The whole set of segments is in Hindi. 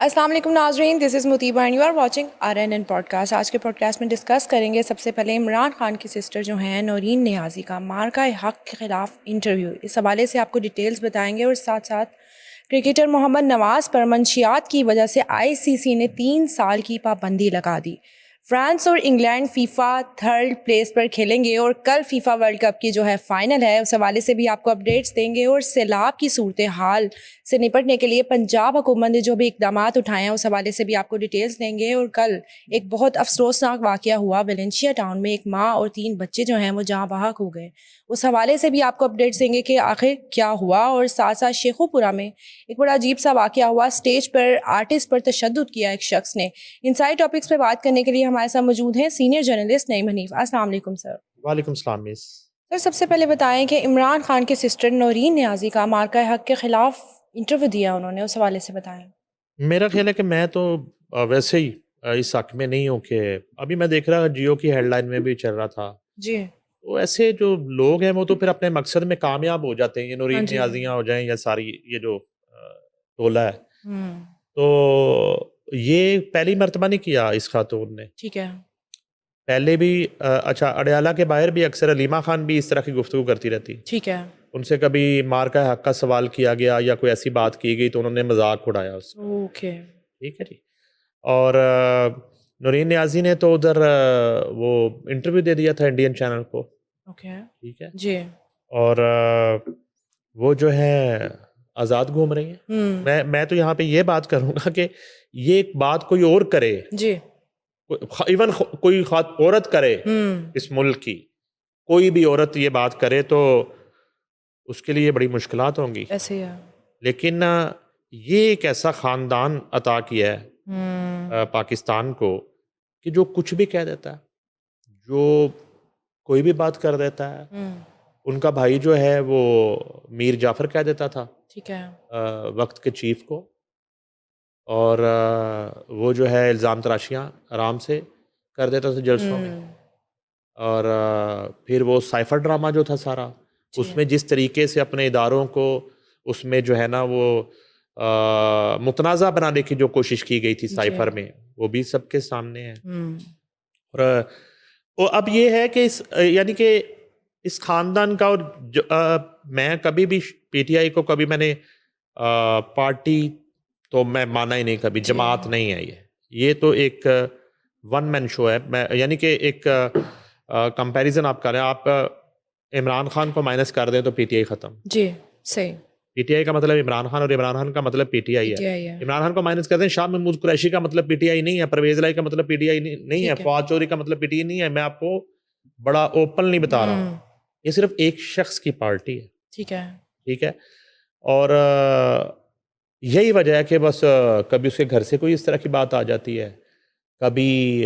अस्सलाम वालेकुम नाज़रीन, this is Muteeba and you are watching RNN podcast. आज के पॉडकास्ट में डिस्कस करेंगे सबसे पहले इमरान खान की सिस्टर जो हैं नौरीन नियाज़ी का मार्का हक़ के ख़िलाफ़ इंटरव्यू। इस हवाले से आपको डिटेल्स बताएंगे और साथ साथ क्रिकेटर मोहम्मद नवाज़ पर मंशियात की वजह से ICC ने 3 साल की पाबंदी लगा दी। फ्रांस और इंग्लैंड फीफा थर्ड प्लेस पर खेलेंगे और कल फीफा वर्ल्ड कप की जो है फाइनल है, उस हवाले से भी आपको अपडेट्स देंगे और सैलाब की सूरत हाल से निपटने के लिए पंजाब हुकूमत ने जो भी इकदाम उठाए हैं उस हवाले से भी आपको डिटेल्स देंगे। और कल एक बहुत अफसोसनाक वाक़या हुआ वेलेंशिया टाउन में, एक माँ और 3 बच्चे जो हैं वो जहाँ बहक हो गए। उस हवाले से भी आपको अपडेट्स देंगे कि आखिर क्या हुआ। और साथ साथ शेखुपुरा में एक बड़ा अजीब सा वाक़या हुआ, स्टेज पर आर्टिस्ट पर तशद्दुद किया एक शख्स ने। इन सारे टॉपिक्स पे बात करने के लिए हमारे साथ मौजूद हैं सीनियर जर्नलिस्ट नईम हनीफ। अस्सलाम वालेकुम सर। वालेकुम सलाम मिस। सर सबसे पहले बताएं कि इमरान खान के सिस्टर नौरीन नियाज़ी का मार्का हक़ के ख़िलाफ़ इंटरव्यू दिया उन्होंने, उस हवाले से बताएं। मेरा ख्याल है कि मैं तो वैसे ही इस हक में नहीं हूँ कि अभी मैं देख रहा जियो की हेडलाइन में भी चल रहा था। जी। तो ऐसे जो लोग हैं वो तो फिर अपने मकसद में कामयाब हो जाते हैं, ये हाँ नूरीन जी। नियाज़ियाँ हो जाएँ या सारी ये जो टोला है। हम्म। तो ये पहली मर्तबा नहीं किया इस खातून ने। ठीक है। पहले भी अच्छा, अडयाला के बाहर भी अक्सर अलीमा खान भी इस तरह की गुफ्तगू करती रहती। ठीक है। उनसे कभी मार का हक का सवाल किया गया या कोई ऐसी बात की गई तो उन्होंने मजाक उड़ाया उसका। ओके। ठीक है जी। और नूरीन नियाज़ी ने तो उधर वो इंटरव्यू दे दिया था इंडियन चैनल को। ओके। ठीक है। जी। और वो जो है आज़ाद घूम रही हैं। हम्म। मैं तो यहाँ पे ये बात करूँगा कि ये एक बात कोई और करे, जी। इवन कोई औरत करे हम्म। इस मुल्क की, कोई भी औरत ये बात करे तो उसके लिए बड़ी मुश्किलात होंगी। ऐसे ही है। लेकिन ये एक ऐसा ख़ानदान अता किया है हम्म। पाकिस्तान को कि जो कुछ भी कह देता है, जो कोई भी बात कर देता है। हम्म। उनका भाई जो है वो मीर जाफ़र कह देता था ठीक है। वक्त के चीफ को। और वो जो है इल्ज़ाम तराशियाँ आराम से कर देता था जलसों में। हम्म। और फिर वो साइफ़र ड्रामा जो था सारा, जी। उसमें जिस तरीके से अपने इदारों को उसमें जो है ना वो मुतनाज़ा बनाने की जो कोशिश की गई थी जी। साइफ़र में, वो भी सबके सामने है। हम्म। और वो अब ये है कि इस यानी कि इस ख़ानदान का, और मैं कभी भी पीटीआई को कभी मैंने पार्टी तो मैं माना ही नहीं, कभी जी। जमात नहीं है ये तो एक वन मैन शो है। मैं यानी कि एक कंपैरिजन आप कर रहे हैं, आप इमरान खान को माइनस कर दें तो पीटीआई ख़त्म। जी। सही। पीटीआई का मतलब इमरान खान और इमरान खान का मतलब पीटीआई है। पीटीआई है। इमरान खान को माइनस कर दें, शाह महमूद कुरैशी का मतलब पीटीआई नहीं है, परवेज़ इलाही का मतलब पीटीआई नहीं है, ठीक है। फवाद चौधरी का मतलब पीटीआई नहीं है। मैं आपको बड़ा ओपनली बता रहा हूँ, हम्म। ये सिर्फ एक शख्स की पार्टी है। ठीक है। ठीक है। और यही वजह है कि बस कभी उसके घर से कोई इस तरह की बात आ जाती है, कभी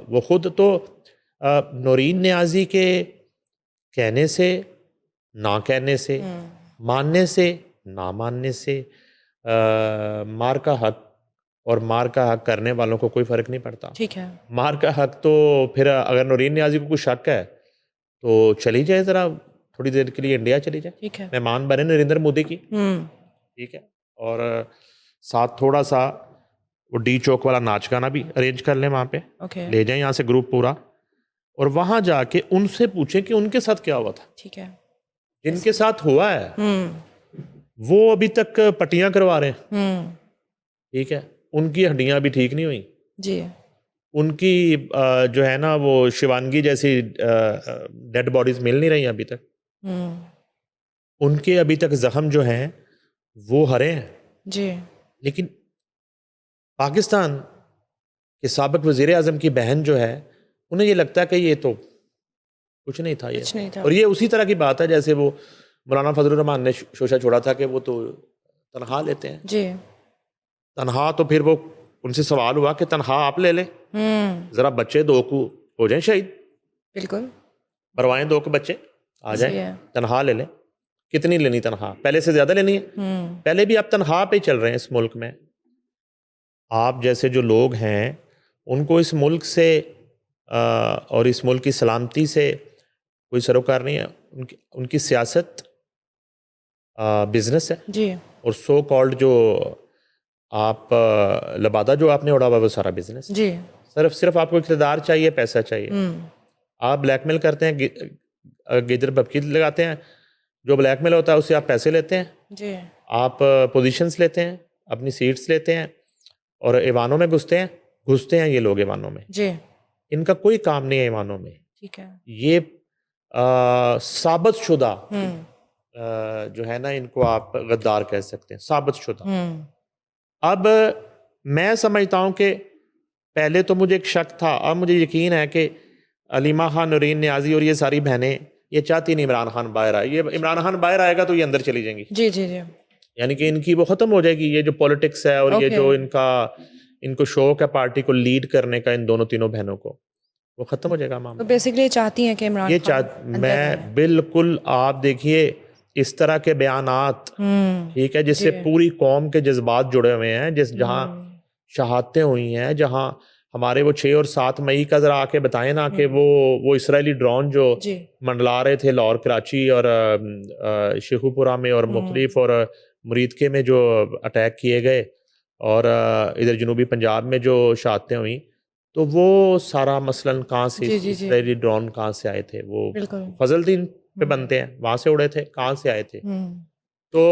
वो खुद तो नौरीन नियाज़ी के कहने से, ना कहने से, हम्म। मानने से, ना मानने से मार का हक और मार का हक करने वालों को कोई फ़र्क नहीं पड़ता। ठीक है। मार का हक तो फिर अगर नौरीन नियाज़ी को कुछ शक है तो चली जाए, ज़रा थोड़ी देर के लिए इंडिया चली जाए, ठीक है। मेहमान बने नरेंद्र मोदी की। हम्म। ठीक है। और साथ थोड़ा सा वो डी चौक वाला नाच गाना भी अरेंज कर लें वहाँ पे, ओके। ले जाएं यहाँ से ग्रुप पूरा, और वहाँ जाके उनसे पूछें कि उनके साथ क्या हुआ था। ठीक है। जिनके साथ हुआ है हम्म। वो अभी तक पट्टियाँ करवा रहे हैं। हम्म। ठीक है। उनकी हड्डियाँ अभी ठीक नहीं हुई। जी। उनकी जो है ना वो शिवानगी जैसी डेड बॉडीज मिल नहीं रही अभी तक। हम्म। उनके अभी तक जख्म जो हैं वो हरे हैं। जी। लेकिन पाकिस्तान के साबिक वज़ीर आज़म की बहन जो है, उन्हें ये लगता है कि ये तो कुछ नहीं था ये। कुछ नहीं था। और ये उसी तरह की बात है जैसे वो मौलाना फजलुर रहमान ने शोशा छोड़ा था कि वो तो तनख्वाह लेते हैं। जी। तनख्वाह तो फिर वो उनसे सवाल हुआ कि तनख्वाह आप ले लें, हम्म। ज़रा बच्चे दो को हो जाएं शहीद, बिल्कुल। परवाएं दो के बच्चे आ जाएं, सही है। तनख्वाह ले लें। कितनी लेनी तनख्वाह? पहले से ज़्यादा लेनी है? हम्म। पहले भी आप तनख्वाह पे ही चल रहे हैं इस मुल्क में। आप जैसे जो लोग हैं उनको इस मुल्क से और इस मुल्क की सलामती से कोई सरोकार नहीं है। उनकी उनकी सियासत बिजनेस है। जी। और सो कॉल्ड जो आप लबादा जो आपने उड़ा हुआ वो सारा बिजनेस, जी सिर्फ आपको इक़्तिदार चाहिए, पैसा चाहिए। हम्म आप ब्लैकमेल करते हैं, गिदर बबकीत लगाते हैं, जो ब्लैकमेल होता है उससे आप पैसे लेते हैं, जी आप पोजीशंस लेते हैं, अपनी सीट्स लेते हैं और ईवानों में घुसते हैं ये लोग ईवानों में। जी इनका कोई काम नहीं है ईवानों में। ठीक है ये साबित शुदा हम्म जो है ना, इनको आप गद्दार कह सकते हैं, साबित शुदा। हम्म अब मैं समझता हूँ कि पहले तो मुझे एक शक था, अब मुझे यकीन है कि अलीमा खान, नूरीन नियाज़ी और ये सारी बहनें ये चाहती नहीं इमरान खान बाहर आए। ये इमरान खान बाहर आएगा तो ये अंदर चली जाएंगी, जी जी जी यानी कि इनकी वो ख़त्म हो जाएगी, ये जो पॉलिटिक्स है और ये ओके जो इनको शौक है पार्टी को लीड करने का, इन दोनों तीनों बहनों को, वो ख़त्म हो जाएगा तो मामला। बेसिकली चाहती हैं कि इमरान ये खान अंदर मैं रहें। बिल्कुल, आप देखिए इस तरह के बयानात, ठीक है, जिससे जी पूरी कौम के जज्बात जुड़े हुए हैं, जहाँ शहादतें हुई हैं, जहाँ हमारे वो 6 और 7 मई का ज़रा आके बताएं ना कि वो इसराइली ड्रोन जो जी मंडला रहे थे लाहौर, कराची और शेखुपुरा में और मुख्तलिफ और मुरीदके में जो अटैक किए गए और इधर जनूबी पंजाब में जो शहादतें हुई, तो वो सारा मसलन कहाँ से, जी जी जी इसराइली ड्रोन कहाँ से आए थे? वो बिल्कुल फजलदीन पे बनते हैं, वहाँ से उड़े थे, कहाँ से आए थे? तो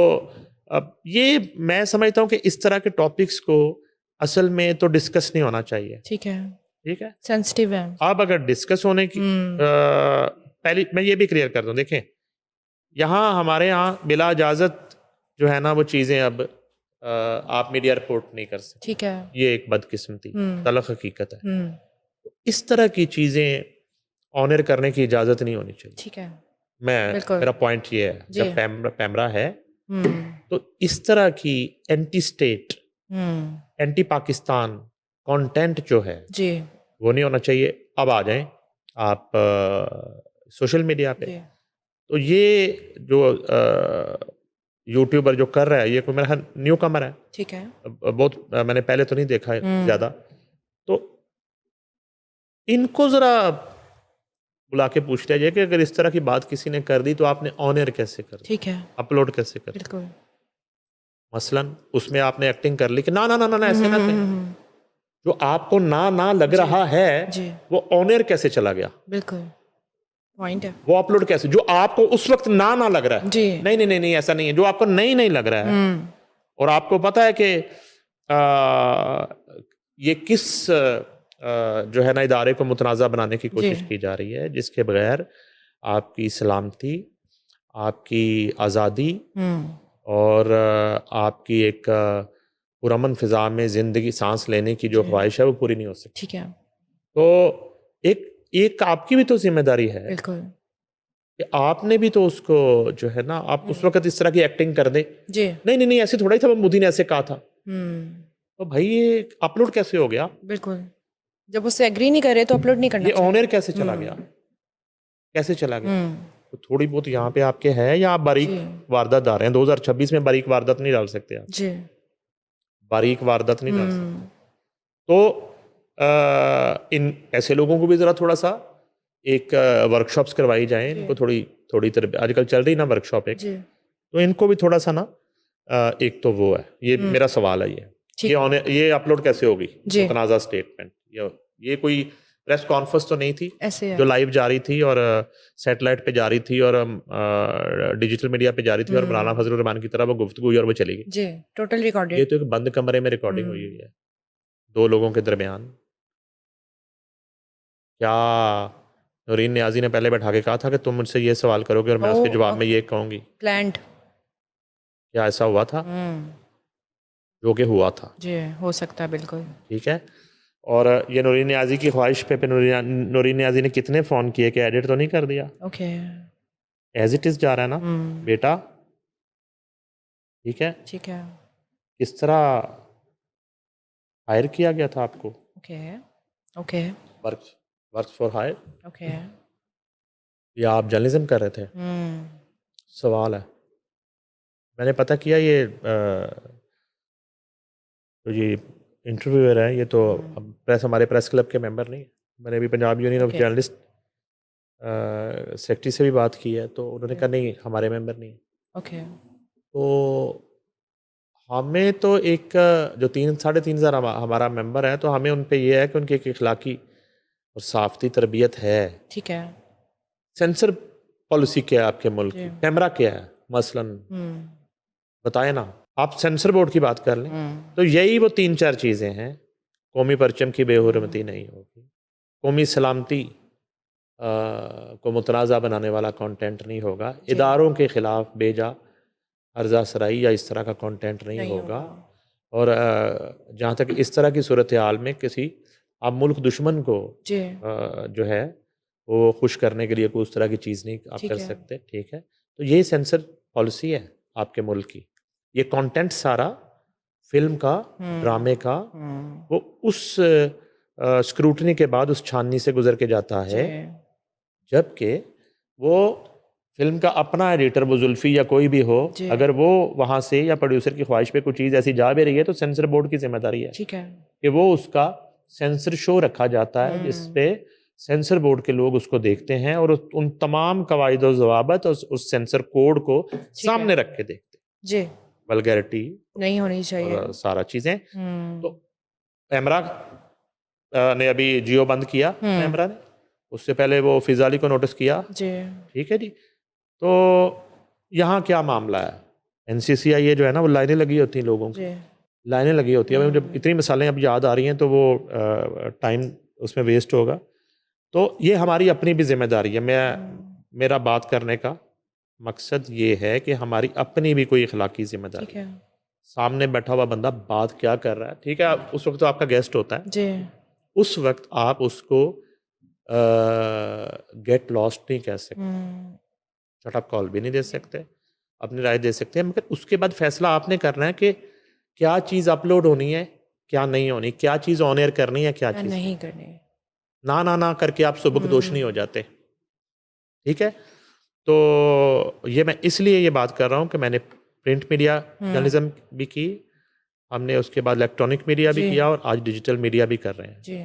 अब ये मैं समझता हूँ कि इस तरह के टॉपिक्स को असल में तो डिस्कस नहीं होना चाहिए, ठीक है ठीक है? सेंसिटिव है अब अगर डिस्कस होने की पहली मैं ये भी क्लियर कर दूं, देखें यहाँ हमारे यहाँ बिला इजाज़त जो है ना वो चीज़ें अब आप मीडिया रिपोर्ट नहीं कर सकते, ठीक है ये एक बदकिस्मती तलख हकीकत है। हम्म इस तरह की चीज़ें ऑनर करने की इजाज़त नहीं होनी चाहिए। ठीक है मेरा बिल्कुल पॉइंट ये है, जी जब पैमरा है हम्म तो इस तरह की एंटी स्टेट, हम्म एंटी पाकिस्तान कंटेंट जो है जी वो नहीं होना चाहिए। अब आ जाएं आप सोशल मीडिया पे, जी तो ये जो यूट्यूबर जो कर रहा है, ये कोई मेरा न्यू कमर है, ठीक है बहुत मैंने पहले तो नहीं देखा है ज़्यादा, तो इनको ज़रा बुला के पूछते हैं कि अगर इस तरह की बात किसी ने कर दी तो आपने ऑनर कैसे कर दी, ठीक है अपलोड कैसे कर दी? बिल्कुल मसलन उसमें आपने एक्टिंग कर ली कि ना ना ना ना ना ऐसे ना करें, जो आपको ना लग रहा है जी वो ऑनर कैसे चला गया? बिल्कुल पॉइंट है वो अपलोड कैसे, जो आपको उस वक्त ना लग रहा है, जी नहीं नहीं नहीं नहीं ऐसा नहीं है, जो आपको नहीं लग रहा है और आपको पता है कि ये किस जो है ना इदारे को मुतनाज़ा बनाने की कोशिश जी की जा रही है, जिसके बगैर आपकी सलामती, आपकी आज़ादी और आपकी एक पुरअमन फ़िज़ा में ज़िंदगी सांस लेने की जो जी ख्वाहिश है वो पूरी नहीं हो सकती। ठीक है तो एक आपकी भी तो जिम्मेदारी है बिल्कुल कि आपने भी तो उसको जो है ना, आप उस वक्त इस तरह की एक्टिंग कर दे, जी नहीं नहीं नहीं ऐसे थोड़ा ही था, मोदी ने ऐसे कहा था, हम्म तो भाई ये अपलोड कैसे हो गया? बिल्कुल जब उससे एग्री नहीं करे तो अपलोड नहीं करना ये चाहिए ऑनर कैसे चला गया? कैसे चला गया? हम्म तो थोड़ी बहुत यहाँ पे आपके है, या आप बारीक जी वारदात डाल रहे हैं? 2026 में बारीक वारदात नहीं डाल सकते आप, जी बारीक वारदात नहीं डाल सकते। तो इन ऐसे लोगों को भी ज़रा थोड़ा सा एक वर्कशॉप्स करवाई जाए, इनको थोड़ी तरह आजकल चल रही ना वर्कशॉप एक, जी तो इनको भी थोड़ा सा ना एक तो वो है, ये मेरा सवाल है, ठीक ये अपलोड कैसे होगी जी मुतनाज़ा स्टेटमेंट? ये कोई प्रेस कॉन्फ्रेंस तो नहीं थी ऐसे है जो लाइव जा रही थी और सैटेलाइट पे जा रही थी और डिजिटल मीडिया पे जा रही थी और मौलाना फजलुर रहमान की तरह वो गुफ्तगू हुई और वो चली गई। जी टोटल ये रिकॉर्डेड तो एक बंद कमरे में रिकॉर्डिंग हुई हुई है, 2 लोगों के दरमियान। क्या नूरीन नियाज़ी ने पहले बैठा के कहा था कि तुम मुझसे ये सवाल करोगे और मैं उसके जवाब में ये कहूँगी? प्लान्ड क्या ऐसा हुआ था? जो कि हुआ था, जी हो सकता है बिल्कुल ठीक है। और ये नूरीन नियाज़ी की ख्वाहिश पे नूरीन नियाज़ी ने कितने फ़ोन किए कि एडिट तो नहीं कर दिया? ओके एज इट इज़ जा रहा है ना बेटा, ठीक है। ठीक है किस तरह हायर किया गया था आपको? Okay okay work for hire, okay या आप जर्नलिज्म कर रहे थे? सवाल है। मैंने पता किया ये तो ये इंटरव्यूअर है, ये तो अब हमारे प्रेस क्लब के मेंबर नहीं है। मैंने अभी Punjab union of Okay. Journalist secretary से भी बात की है, तो उन्होंने कहा नहीं हमारे मेंबर नहीं है। ओके तो हमें तो एक जो 3-3.5 हज़ार हमारा मेंबर है, तो हमें उन पे ये है कि उनकी एक इखलाकी और साफ़ती तरबियत है। ठीक है। सेंसर पॉलिसी क्या है आपके मुल्क जी। की? कैमरा क्या है? मसलन हुँ, बताएँ ना। आप सेंसर बोर्ड की बात कर लें, हुँ, तो यही वो 3-4 चीज़ें हैं। कौमी परचम की बेहुरमती नहीं होगी, कौमी सलामती को मुतनाज़ा बनाने वाला कंटेंट नहीं होगा, जी, इदारों के ख़िलाफ़ बेजा अर्ज़ा सराई या इस तरह का कंटेंट नहीं नहीं होगा। होगा। और जहाँ तक इस तरह की सूरत हाल में किसी आप मुल्क दुश्मन को जी, जो है वो खुश करने के लिए कोई उस तरह की चीज़ नहीं आप कर ठीक है। सकते, ठीक है। तो यही सेंसर पॉलिसी है आपके मुल्क की। ये कंटेंट सारा फ़िल्म का, हुँ, ड्रामे का, हुँ, वो उस स्क्रूटनी के बाद उस छाननी से गुज़र के जाता जी, है, जबकि वो फ़िल्म का अपना एडिटर, वो जुल्फ़ी या कोई भी हो, जी, अगर वो वहाँ से या प्रोड्यूसर की ख्वाहिश पे कोई चीज़ ऐसी जा भी रही है, तो सेंसर बोर्ड की ज़िम्मेदारी है ठीक है। कि वो उसका सेंसर शो रखा जाता है, जिस हुँ, पे सेंसर बोर्ड के लोग उसको देखते हैं और उन तमाम कवायद और ज़वाबित और उस सेंसर कोड को ठीक है। सामने रख के देखते हैं। जी, वल्गैरिटी नहीं होनी चाहिए। और सारा चीज़ें। तो हुँ, पैमरा ने अभी जियो बंद किया, हुँ, पैमरा ने। उससे पहले वो फिज़ाली को नोटिस किया, जी, ठीक है जी। तो यहाँ क्या मामला है? एनसीसीआईए जो है ना, वो लाइनें लगी होती हैं लोगों की, जी, लाइनें लगी होती हैं। मुझे हुँ, इतनी मिसालें अब याद आ रही हैं, तो वो टाइम उसमें वेस्ट होगा। तो ये हमारी अपनी भी ज़िम्मेदारी है। हुँ, मेरा बात करने का मकसद ये है कि हमारी अपनी भी कोई इखलाकी ठीक ज़िम्मेदारी है। है। सामने बैठा हुआ बंदा बात क्या कर रहा है, ठीक है, उस वक़्त तो आपका गेस्ट होता है। जी, उस वक़्त आप उसको गेट लॉस्ट नहीं कह सकते, हुँ, शट अप कॉल भी नहीं दे सकते, अपनी राय दे सकते हैं, मगर उसके बाद फ़ैसला आपने करना है कि क्या चीज़ अपलोड होनी है, क्या नहीं होनी, क्या चीज़ ऑन एयर करनी है, क्या या चीज़ नहीं। नहीं करनी। ना, ना, ना करके आप सुबकदोश नहीं हो हुँ, जाते, ठीक है? तो ये मैं इसलिए ये बात कर रहा हूँ कि मैंने प्रिंट मीडिया हुँ, जर्नलिज़्म भी की, हमने उसके बाद इलेक्ट्रॉनिक मीडिया भी जी, किया और आज डिजिटल मीडिया भी कर रहे हैं, जी,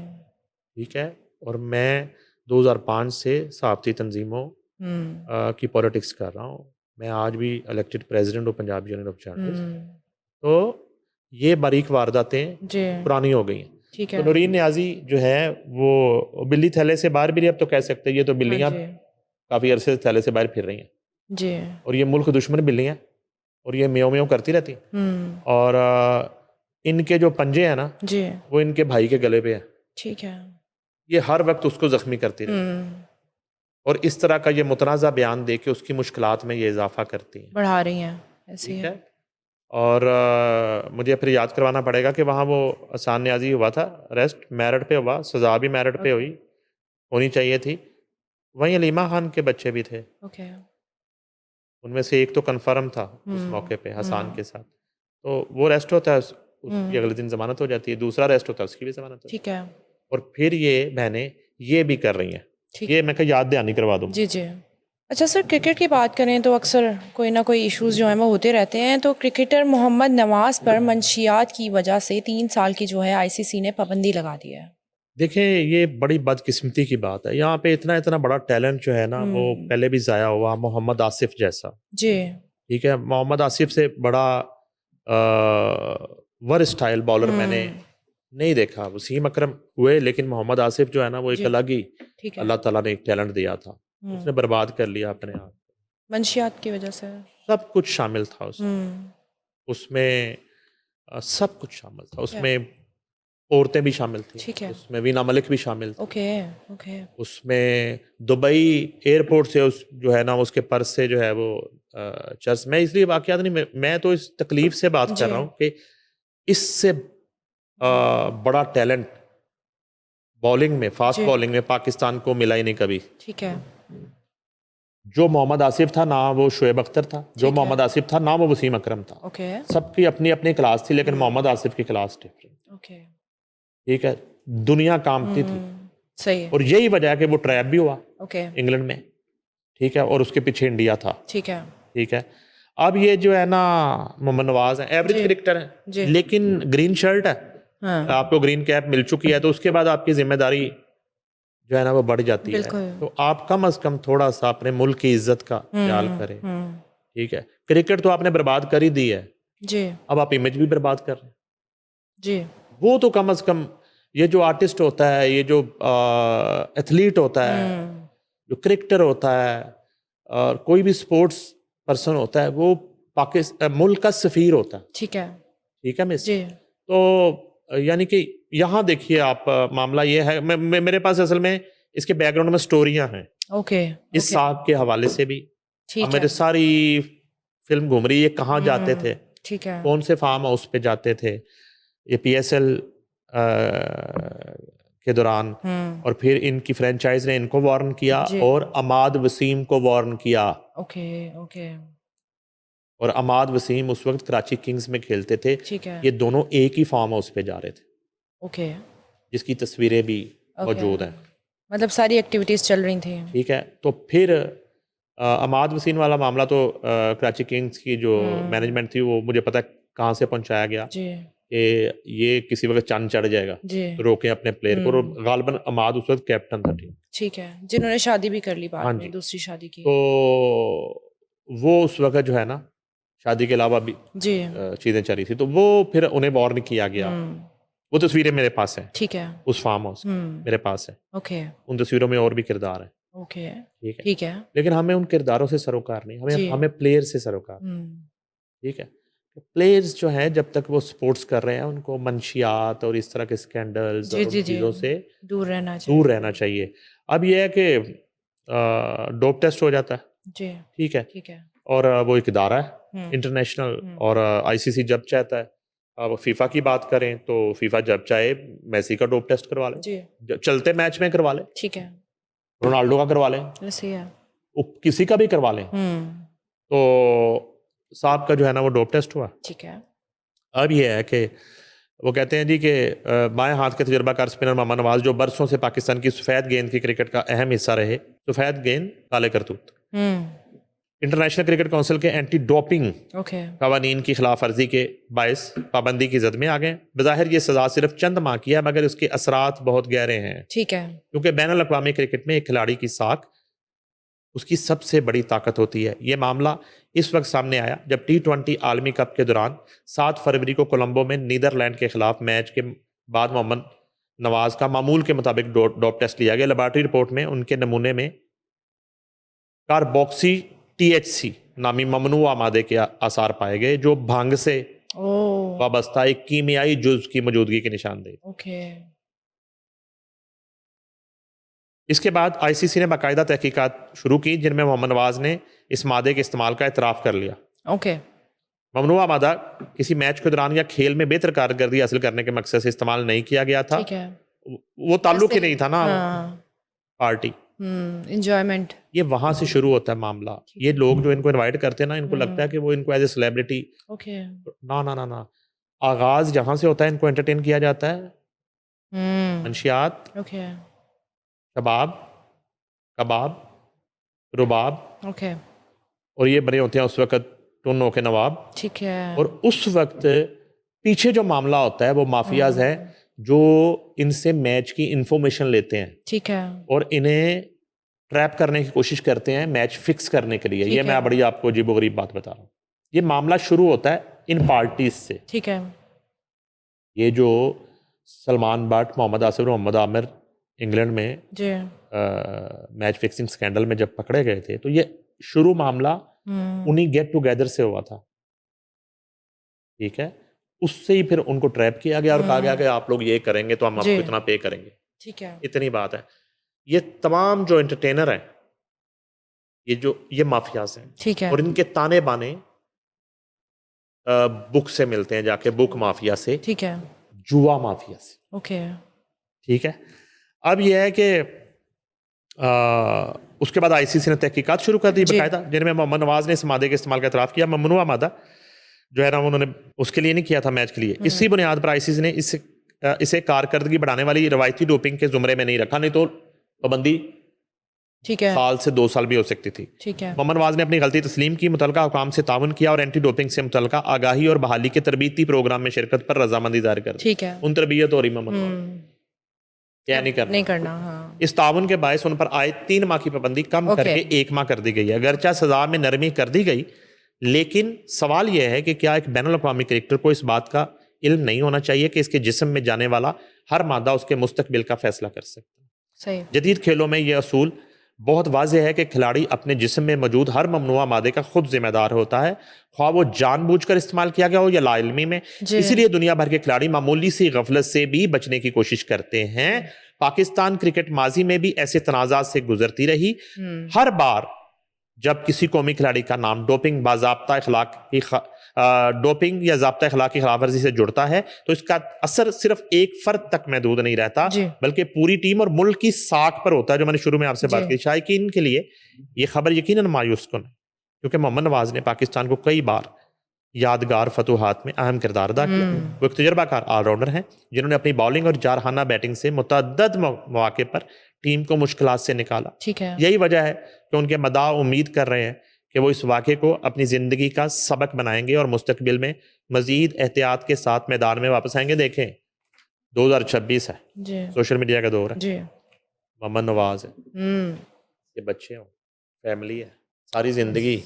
ठीक है? और मैं 2005 से सहाफ़ती तंज़ीमों हुँ, की पॉलिटिक्स कर रहा हूँ। मैं आज भी इलेक्टेड प्रेसिडेंट हूँ पंजाब यूनियन ऑफ जर्नलिस्ट। हुँ, तो ये बारीक वारदातें जी, पुरानी हो गई हैं। ठीक तो है। नूरीन नियाज़ी जो है वो बिल्ली थैले से बाहर भी नहीं, अब तो कह सकते हैं, ये तो हाँ बिल्लियाँ जी, काफ़ी अरसे से थैले से बाहर फिर रही हैं। जी, और ये मुल्क दुश्मन बिल्लियाँ, और ये म्याऊं-म्याऊं करती रहती हैं। हुँ, और इनके जो पंजे हैं ना, जी, वो इनके भाई के गले पे हैं। ठीक है। ये हर वक़्त उसको ज़ख्मी करती रहती हैं। हुँ, और इस तरह का ये मुतनाज़ा बयान दे के उसकी मुश्किलात में ये इज़ाफ़ा करती हैं। बढ़ा रही हैं, ऐसे ही ठीक है। है? और मुझे फिर याद करवाना पड़ेगा कि वहाँ वो अहसान न्याज़ी हुआ था, अरेस्ट मेरिट पे हुआ, सज़ा भी मेरिट पे ओके, हुई, होनी चाहिए थी। वहीं हलीमा खान के बच्चे भी थे, ओके, उनमें से एक तो कन्फर्म था उस हुँ, मौके पे हसान हुँ, के साथ। तो वो अरेस्ट होता है, उसकी हुँ, अगले दिन ज़मानत हो जाती है, दूसरा अरेस्ट होता है, उसकी भी ज़मानत हो जाती ठीक है, है। और फिर ये बहनें ये भी कर रही हैं। ठीक ये है। मैं कहा याद दहानी करवा दूँ। जी, जी। अच्छा सर, क्रिकेट की बात करें तो अक्सर कोई ना कोई इश्यूज़ जो हैं वो होते रहते हैं, तो क्रिकेटर मोहम्मद नवाज़ पर मंशियात की वजह से 3 साल की जो है आईसीसी ने पाबंदी लगा दी है। देखिए, ये बड़ी बदकिस्मती की बात है। यहाँ पे इतना-इतना बड़ा टैलेंट जो है ना, वो हुँ, पहले भी ज़ाया हुआ, मोहम्मद आसिफ जैसा। जी, ठीक है, मोहम्मद आसिफ से बड़ा वर्सटाइल बॉलर मैंने हुँ, नहीं देखा। वसीम अकरम हुए, लेकिन मोहम्मद आसिफ जो है ना, वो एक जी, अलग ही ठीक है। अल्लाह ताला ने एक टैलेंट दिया था। हुँ, उसने बर्बाद कर लिया अपने आप। मंशियात की वजह से। सब कुछ शामिल था उसमें। हुँ, उसमें सब कुछ शामिल था। ठीक है, उसमें औरतें भी शामिल थीं, ठीक है। उसमें वीना मलिक भी शामिल थी। ओके, ओके, उसमें दुबई एयरपोर्ट से उस जो है ना, उसके पर्स से जो है वो चर्च, मैं इसलिए वाक़यात नहीं, मैं तो इस तकलीफ़ से बात कर जी, रहा हूँ कि इससे बड़ा टैलेंट बॉलिंग में, फ़ास्ट जी, बॉलिंग में पाकिस्तान को मिला ही नहीं कभी। ठीक है, जो मोहम्मद आसिफ था, ना वो शोएब अख्तर था, जो ठीक है, मोहम्मद आसिफ था, ना वो वसीम अकरम था। ओके, सबकी अपनी-अपनी क्लास थी, लेकिन हुँ, मोहम्मद आसिफ की क्लास डिफरेंट। ओके, ठीक है? दुनिया काँपती थी हुँ, सही है, और यही वजह है कि वो ट्रैप भी हुआ ओके, इंग्लैंड में, ठीक है? और उसके पीछे इंडिया था, ठीक है, ठीक है? अब ये जो है ना, मोहम्मद नवाज़ हैं, एवरेज जी, क्रिकेटर हैं, जी, लेकिन ग्रीन शर्ट है, हाँ, आपको ग्रीन कैप मिल चुकी है, तो उसके बाद आपकी ज़िम्मेदारी जो है ना, वो बढ़ जाती है। बिल्कुल, तो आप कम से कम थोड़ा-सा अपने मुल्क की इज़्ज़त का ख्याल हुँ, करें, हुँ, ठीक है? क्रिकेट तो आपने बर्बाद कर ही दी है, जी अब आप इमेज भी बर्बाद कर रहे हैं। जी वो तो कम से कम ये जो आर्टिस्ट होता है, ये जो एथलीट होता है, जो क्रिकेटर होता है, और कोई भी स्पोर्ट्स पर्सन होता है, वो पाकिस्तान मुल्क का सफीर होता है। ठीक है ठीक है मिस। जी तो यानी कि यहाँ देखिए आप, मामला ये है, मेरे पास असल में इसके बैकग्राउंड में स्टोरियां हैं ओके इस साहब के हवाले से भी। अब ठीक मेरे है सारी फिल्म घूम रही है, कहाँ जाते थे, ठीक है कौन से फार्म हाउस पे जाते थे ये PSL के दौरान, और फिर इनकी फ्रेंचाइज ने इनको वार्न किया जी। और अमाद वसीम को वार्न किया। ओके ओके और अमाद वसीम उस वक्त कराची किंग्स में खेलते थे। ठीक है ये दोनों एक ही फार्म हाउस पे जा रहे थे, ओके जिसकी तस्वीरें भी ओके मौजूद हैं। मतलब सारी एक्टिविटीज़ चल रही थी ठीक है। तो फिर अमाद वसीम वाला मामला तो कराची किंग्स की जो मैनेजमेंट थी, वो मुझे पता है कहाँ से पहुंचाया गया जी कि ये किसी वक्त चंद चढ़ जाएगा, जी रोकें अपने प्लेयर को। और गालिबन अमाद उस वक्त कैप्टन था टीम। ठीक है जिन्होंने शादी भी कर ली हाँ बाद में जी। दूसरी शादी की तो वो उस वक्त जो है ना, शादी के अलावा भी जी चीज़ें चली थी, तो वो फिर उन्हें वार्न किया गया। वो तस्वीरें मेरे पास हैं, ठीक है उस फार्म हाउस मेरे पास है। ओके उन तस्वीरों में और भी किरदार हैं। ओके ठीक है। ठीक है लेकिन हमें उन किरदारों से सरोकार नहीं, जी। हमें हमें प्लेयर से सरोकार। ठीक है। प्लेयर्स जो हैं, जब तक वो स्पोर्ट्स कर रहे हैं, उनको मंशियात और इस तरह के स्कैंडल्स जी और जी उन जी चीज़ों से दूर रहना चाहिए दूर रहना चाहिए। अब ये है कि डोप टेस्ट हो जाता है, जी ठीक है, है और वो एक इदारा है इंटरनेशनल, और ICC जब चाहता है, अब फीफा की बात करें तो फीफा जब चाहे मेसी का डोप टेस्ट करवा ले, जी चलते मैच में करवा ले, ठीक है रोनाल्डो का करवा लें, ऐसे ही है किसी का भी करवा लें। तो साहब का जो है ना वो डोप टेस्ट हुआ। ठीक है अब ये है कि वो कहते हैं जी कि बाएं हाथ के तजुर्बाकार स्पिनर मोहम्मद नवाज, जो बरसों से पाकिस्तान की सफ़ेद गेंद की क्रिकेट का अहम हिस्सा रहे, सफ़ेद गेंद काले करतूत, इंटरनेशनल क्रिकेट काउंसिल के एंटी डोपिंग ओके कवानीन की खिलाफ वर्जी के बायस पाबंदी की जद में आ गए। बज़ाहिर ये सज़ा सिर्फ चंद माह की है, मगर उसके असरात बहुत गहरे हैं, ठीक है क्योंकि बैनुल अक़वामी क्रिकेट में एक खिलाड़ी की साख उसकी सबसे बड़ी ताकत होती है। ये मामला इस वक्त सामने आया जब T20 आलमी कप के दौरान 7 फरवरी को कोलंबो में नीदरलैंड के खिलाफ मैच के बाद मोहम्मद नवाज का मामूल के मुताबिक डोप टेस्ट लिया गया। लेबॉर्ट्री रिपोर्ट में उनके नमूने में कार्बोक्सी THC नामी ममनुआ मादे के आसार पाए गए, जो भांग से ओ वाबस्ता एक कीमियाई जुज़ की मौजूदगी की निशानदेही। ओके इसके बाद ICC ने बाकायदा तहकीकात शुरू की, जिनमें मोहम्मद नवाज ने इस मादे के इस्तेमाल का एतराफ़ कर लिया। ओके ममनुआ मादा किसी मैच के दौरान या खेल में बेहतर कारकर्दगी हासिल करने के मकसद से इस्तेमाल नहीं किया गया था। ठीक है वो ताल्लुक ही नहीं था ना हाँ पार्टी। इंजॉयमेंट ये वहां से शुरू होता है मामला। ये लोग जो इनको इनवाइट करते हैं ना, इनको लगता है कि वो इनको एज ए सेलिब्रिटी, ओके ना ना ना ना, आगाज जहां से होता है, इनको एंटरटेन किया जाता है। मंशियात, ओके शबाब, कबाब, रुबाब, ओके और ये बने होते हैं उस वक्त टुन्नों के नवाब। ठीक है और उस वक्त पीछे जो मामला होता है वो माफियाज हैं, जो इनसे मैच की इंफॉर्मेशन लेते हैं ठीक है और इन्हें ट्रैप करने की कोशिश करते हैं मैच फिक्स करने के लिए। ये मैं बड़ी आपको अजीबो गरीब बात बता रहा हूँ। ये मामला शुरू होता है इन पार्टीज से। ठीक है ये जो सलमान बट, मोहम्मद आसिफ, मोहम्मद आमिर इंग्लैंड में जी मैच फिक्सिंग स्कैंडल में जब पकड़े गए थे, तो ये शुरू मामला उन्हीं गेट टुगेदर से हुआ था। ठीक है। उससे ही फिर उनको ट्रैप किया गया और कहा गया कि आप लोग ये करेंगे तो हम आपको इतना पे करेंगे। ठीक है इतनी बात है। ये तमाम जो एंटरटेनर हैं, ये माफियाज हैं। ठीक है और इनके ताने बाने बुक से मिलते हैं, जाके बुक माफिया से, ठीक है जुआ माफिया से। ओके ठीक है। अब यह है कि उसके बाद ICC ने तहकीकात शुरू कर दी बाकायदा, जिनमें मोहम्मद नवाज ने इस मादे के इस्तेमाल का एतराफ़ किया। ममनुआ मादा जो है ना, उन्होंने उसके लिए नहीं किया था, मैच के लिए। इसी बुनियाद पर ICC ने इसे कारकर्दगी बढ़ाने वाली रवायती डोपिंग के जुमरे में नहीं रखा, नहीं तो पाबंदी ठीक है साल से 2 साल भी हो सकती थी। ठीक है मोहम्मद नवाज ने अपनी गलती तस्लीम की, मुतलका हुकाम से ताउन किया और एंटी डोपिंग से मुतलका आगाही और बहाली के तरबीती प्रोग्राम में शिरकत पर रजामंदी जाहिर कर दी। ठीक है उन तरबियत हो रही मोहम्मद नवाज क्या नहीं करना। हाँ इस ताउन के बायस उन पर आए 3 माह की पाबंदी कम करके 1 माह कर दी गई है। अगरचा सजा में नरमी कर दी गई, लेकिन सवाल यह है कि क्या एक बैनुल अक़वामी क्रिकेटर को इस बात का इल्म नहीं होना चाहिए कि इसके जिस्म में जाने वाला हर मादा उसके मुस्तकबिल का फैसला कर सकता है। सही। जदीद खेलों में यह असूल बहुत वाज़ेह है कि खिलाड़ी अपने जिस्म में मौजूद हर ममनुआ मादे का खुद जिम्मेदार होता है, ख्वाह वो जानबूझकर इस्तेमाल किया गया हो या लाइल्मी में। जी। इसीलिए दुनिया भर के खिलाड़ी मामूली सी गफलत से भी बचने की कोशिश करते हैं। पाकिस्तान क्रिकेट माजी में भी ऐसे तनाज़ात से गुजरती रही। हर बार जब किसी कौमी खिलाड़ी का नाम डोपिंग या ज़ाब्ता अखलाक की खिलाफ वर्जी से जुड़ता है तो इसका असर सिर्फ एक फर्द तक महदूद नहीं रहता, बल्कि पूरी टीम और मुल्क की साख पर होता है। जो मैंने शुरू में आपसे बात की, शायकीन के लिए ये खबर यकीनन मायूस कुन है, क्योंकि मोहम्मद नवाज ने पाकिस्तान को कई बार यादगार फतूहात में अहम किरदार अदा किया। वो एक तजर्बाकार ऑलराउंडर हैं जिन्होंने अपनी बॉलिंग और जारहाना बैटिंग से मुतअद्दिद मौके पर टीम को मुश्किलात से निकाला। ठीक है। यही वजह है कि उनके मदाह उम्मीद कर रहे हैं कि वो इस वाक़े को अपनी ज़िंदगी का सबक बनाएंगे और मुस्तकबिल में मज़ीद एहतियात के साथ मैदान में वापस आएंगे। देखें 2026 है, सोशल मीडिया का दौर है, मोहम्मद नवाज है, ये बच्चे हों, फैमिली है, सारी ज़िंदगी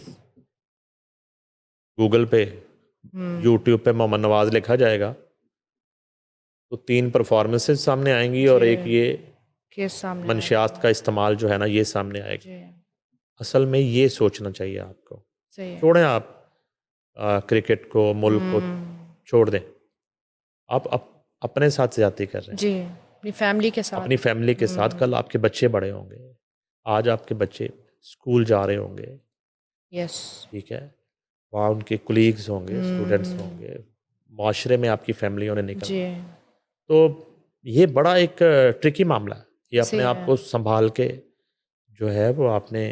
गूगल पे यूट्यूब पे मोहम्मद नवाज लिखा जाएगा तो 3 परफॉर्मेंसेस सामने आएंगी और एक ये मंशियात का इस्तेमाल जो है ना ये सामने आएगा। असल में ये सोचना चाहिए आपको। छोड़ें आप क्रिकेट को, मुल्क को छोड़ दें, आप अपने साथ ज्यादती कर रहे हैं जी, अपनी फैमिली के साथ। अपनी फैमिली के साथ। कल आपके बच्चे बड़े होंगे, आज आपके बच्चे स्कूल जा रहे होंगे, यस, ठीक है, वहाँ उनके कुलीग्स होंगे, स्टूडेंट्स होंगे, माशरे में आपकी फैमिली होने निकल। तो ये बड़ा एक ट्रिकी मामला है। ये अपने आप को संभाल के जो है वो आपने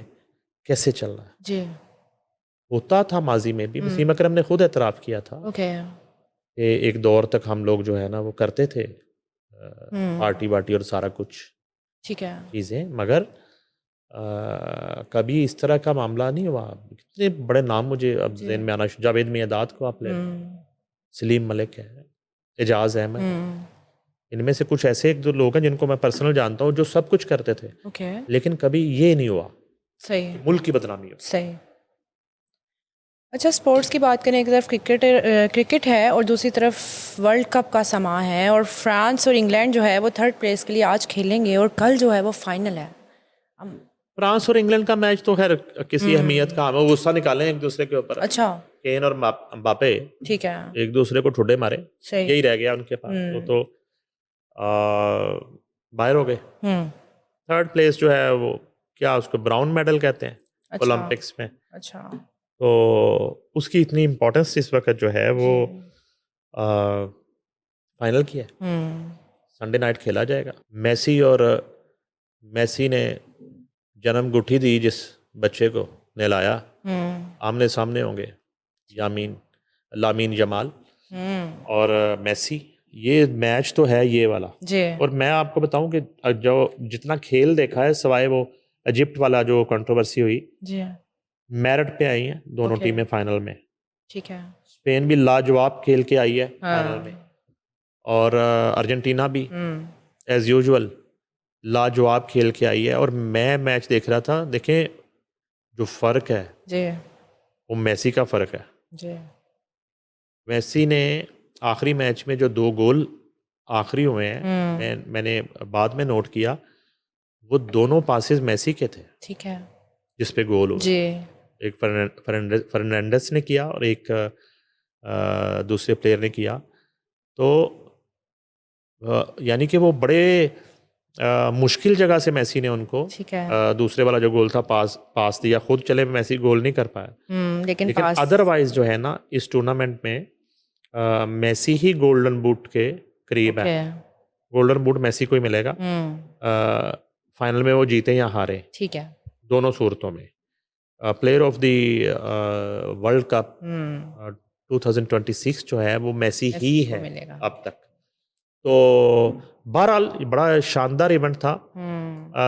कैसे चलना है। जी। होता था माजी में भी, वसीम अकरम ने खुद एतराफ़ किया था कि एक दौर तक हम लोग जो है ना वो करते थे पार्टी वार्टी और सारा कुछ, ठीक है, चीज़ें, मगर कभी इस तरह का मामला नहीं हुआ। कितने बड़े नाम मुझे अब ज़हन में आना, जावेद मियाँदाद को आप ले, सलीम मलिक है, एजाज अहमद है, इनमें से कुछ ऐसे एक दो लोग हैं जिनको मैं पर्सनल जानता हूँ जो सब कुछ करते थे, लेकिन कभी ये नहीं हुआ सही मुल्क की बदनामी हो। सही। अच्छा, स्पोर्ट्स की बात करें, एक तरफ क्रिकेट है और दूसरी तरफ वर्ल्ड कप का समा है और फ्रांस और इंग्लैंड जो है वो 3rd प्लेस के लिए आज खेलेंगे और कल जो है वो फाइनल है। फ्रांस और इंग्लैंड का मैच तो खैर किसी अहमियत का, वो गुस्सा निकालें एक दूसरे के ऊपर। अच्छा, केन और म्बापे, ठीक है, एक दूसरे को ठुड्डे मारे, यही रह गया उनके पास। तो बाहर हो गए। 3rd प्लेस जो है वो क्या उसको ब्राउन मेडल कहते हैं ओलंपिक्स में। अच्छा, तो उसकी इतनी इम्पोर्टेंस इस वक्त जो है वो फाइनल की है। संडे नाइट खेला जाएगा। मेसी ने जन्म गुठी दी जिस बच्चे को नहलाया, आमने सामने होंगे लामीन जमाल और मेसी। ये मैच तो है ये वाला जी। और मैं आपको बताऊं कि जो जितना खेल देखा है, सवाए वो इजिप्ट वाला जो कंट्रोवर्सी हुई जी, मेरिट पे आई हैं दोनों टीमें फाइनल में, ठीक है। स्पेन भी लाजवाब खेल के आई है फाइनल में, और अर्जेंटीना भी एज यूजुअल लाजवाब खेल के आई है। और मैं मैच देख रहा था, देखें जो फ़र्क है जी, वो मेसी का फ़र्क है जी। मेसी ने आखिरी मैच में जो 2 गोल आखिरी हुए हैं, मैंने बाद में नोट किया, वो दोनों पासेस मेसी के थे, ठीक है, जिस पे गोल हुआ जी। एक फर्नांडिस ने किया और एक दूसरे प्लेयर ने किया। तो यानी कि वो बड़े मुश्किल जगह से मेसी ने उनको, ठीक है, दूसरे वाला जो गोल था पास दिया। खुद चले मेसी गोल नहीं कर पाया, लेकिन अदरवाइज जो है ना इस टूर्नामेंट में मेसी ही गोल्डन बूट के करीब है। गोल्डन बूट मेसी को ही मिलेगा। फाइनल में वो जीते या हारे, ठीक है, दोनों सूरतों में। Player of the world cup 2026 जो है वो मेसी ही है अब तक। तो बहरहाल बड़ा शानदार इवेंट था,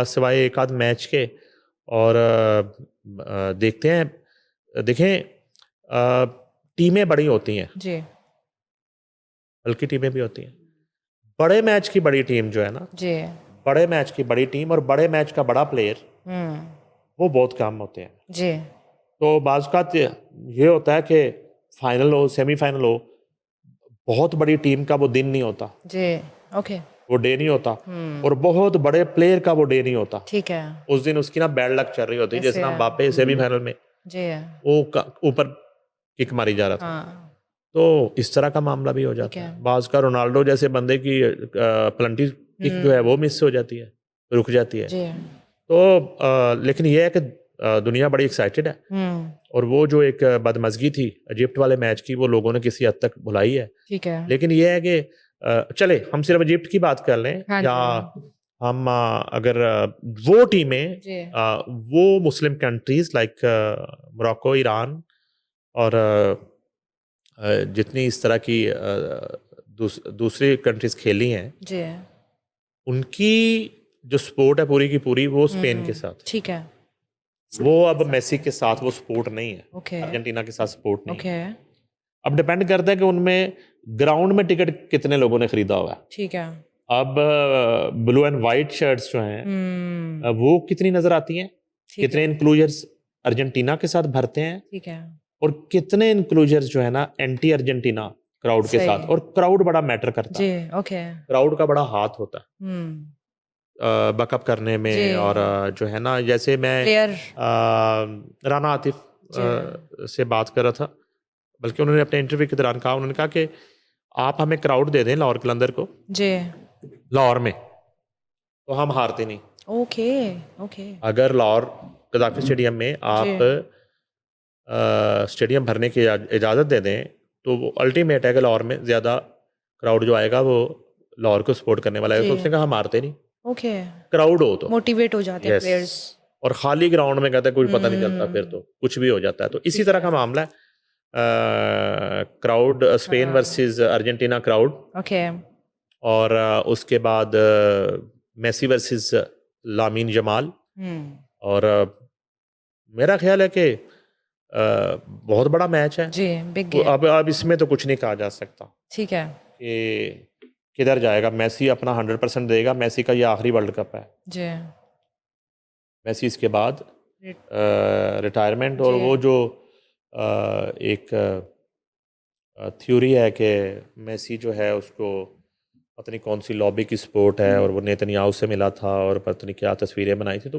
सिवाय एक आध मैच के। और देखते हैं, देखें टीमें बड़ी होती हैं जी, हल्की टीमें भी होती हैं। बड़े मैच की बड़ी टीम जो है ना जी, बड़े मैच की बड़ी टीम और बड़े मैच का बड़ा प्लेयर, वो बहुत काम होते हैं जी। तो बाज़ ये होता है कि फाइनल हो, सेमीफाइनल हो, बहुत बड़ी टीम का वो दिन नहीं होता, जी, ओके, वो डे नहीं होता, और बहुत बड़े प्लेयर का वो डे नहीं होता। ठीक है, उस दिन उसकी ना बैड लक चल रही होती है, जैसे ऐसे ना है, एम्बाप्पे सेमीफाइनल में जी, वो ऊपर किक मारी जा रहा था। हाँ, तो इस तरह का मामला भी हो ठीक जाता है, है। बाज़ का रोनाल्डो जैसे बंदे की प्लेंटी किक जो है वो मिस हो जाती है, रुक जाती है। जी, तो लेकिन ये है कि दुनिया बड़ी एक्साइटेड है, और वो जो एक बदमज़गी थी इजिप्ट वाले मैच की, वो लोगों ने किसी हद तक भुलाई है। ठीक है, लेकिन ये है कि चले हम सिर्फ इजिप्ट की बात कर लें, हाँ या जी, हम अगर वो टीमें जी, वो मुस्लिम कंट्रीज़ लाइक मोरक्को, ईरान, और जितनी इस तरह की दूसरी कंट्रीज़ खेली हैं, जी, उनकी जो सपोर्ट है पूरी की पूरी वो स्पेन के साथ है। ठीक है, वो अब मेसी के साथ वो सपोर्ट नहीं है, ओके, अर्जेंटीना के साथ सपोर्ट नहीं है। ओके, अब डिपेंड करता है कि उनमें ग्राउंड में टिकट कितने लोगों ने खरीदा हुआ है। ठीक है, अब ब्लू एंड वाइट शर्ट्स जो हैं, वो कितनी नज़र आती हैं, ठीक कितने है, इंक्लूजर्स अर्जेंटीना के साथ भरते हैं, ठीक है, और कितने इंक्लूजर्स जो है ना एंटी अर्जेंटीना क्राउड के साथ, सही, और क्राउड बड़ा मैटर करता जी, है। ओके, क्राउड का बड़ा हाथ होता है हुँ, बैकअप करने जी, में, और जो है ना, जैसे मैं प्लेयर, राना आतिफ जी, से बात कर रहा था, बल्कि उन्होंने अपने इंटरव्यू के दौरान कहा, उन्होंने कहा कि आप हमें क्राउड दे दें लाहौर कलंदर को, जी, लाहौर में, तो हम हारते नहीं। ओके, ओके, अगर लाहौर कदाफी स्टेडियम में जी, आप स्टेडियम भरने की इजाज़त दे दें, तो वो अल्टीमेट है कि लाहौर में ज़्यादा क्राउड जो आएगा वो लाहौर को सपोर्ट करने वाला है। जी, तो उसने कहा हम हारते नहीं, ओके, क्राउड हो तो। मोटिवेट हो जाते हैं यस। प्लेयर्स, और खाली ग्राउंड में कहते हैं कुछ पता नहीं चलता, फिर तो हुँ, कुछ भी हो जाता है। तो इसी ठीक तरह है, का मामला है। क्राउड स्पेन हाँ, वर्सेस अर्जेंटीना क्राउड, ओके, और उसके बाद मेसी वर्सेस लामीन जमाल, हुँ, और मेरा ख्याल है कि बहुत बड़ा मैच है। जी, बिग वो गेम, अब इसमें तो कुछ नहीं कहा जा सकता ठीक है, कि किधर जाएगा। मेसी अपना 100% देगा, मेसी का ये आखिरी वर्ल्ड कप है। जी, मेसी इसके बाद रिट रिटायरमेंट, और जी, वो जो एक थ्योरी है कि मेसी जो है उसको पता नहीं कौन सी लॉबी की सपोर्ट है, और वो नेतन्याहू से मिला था, और पता नहीं क्या तस्वीरें बनाई थी, तो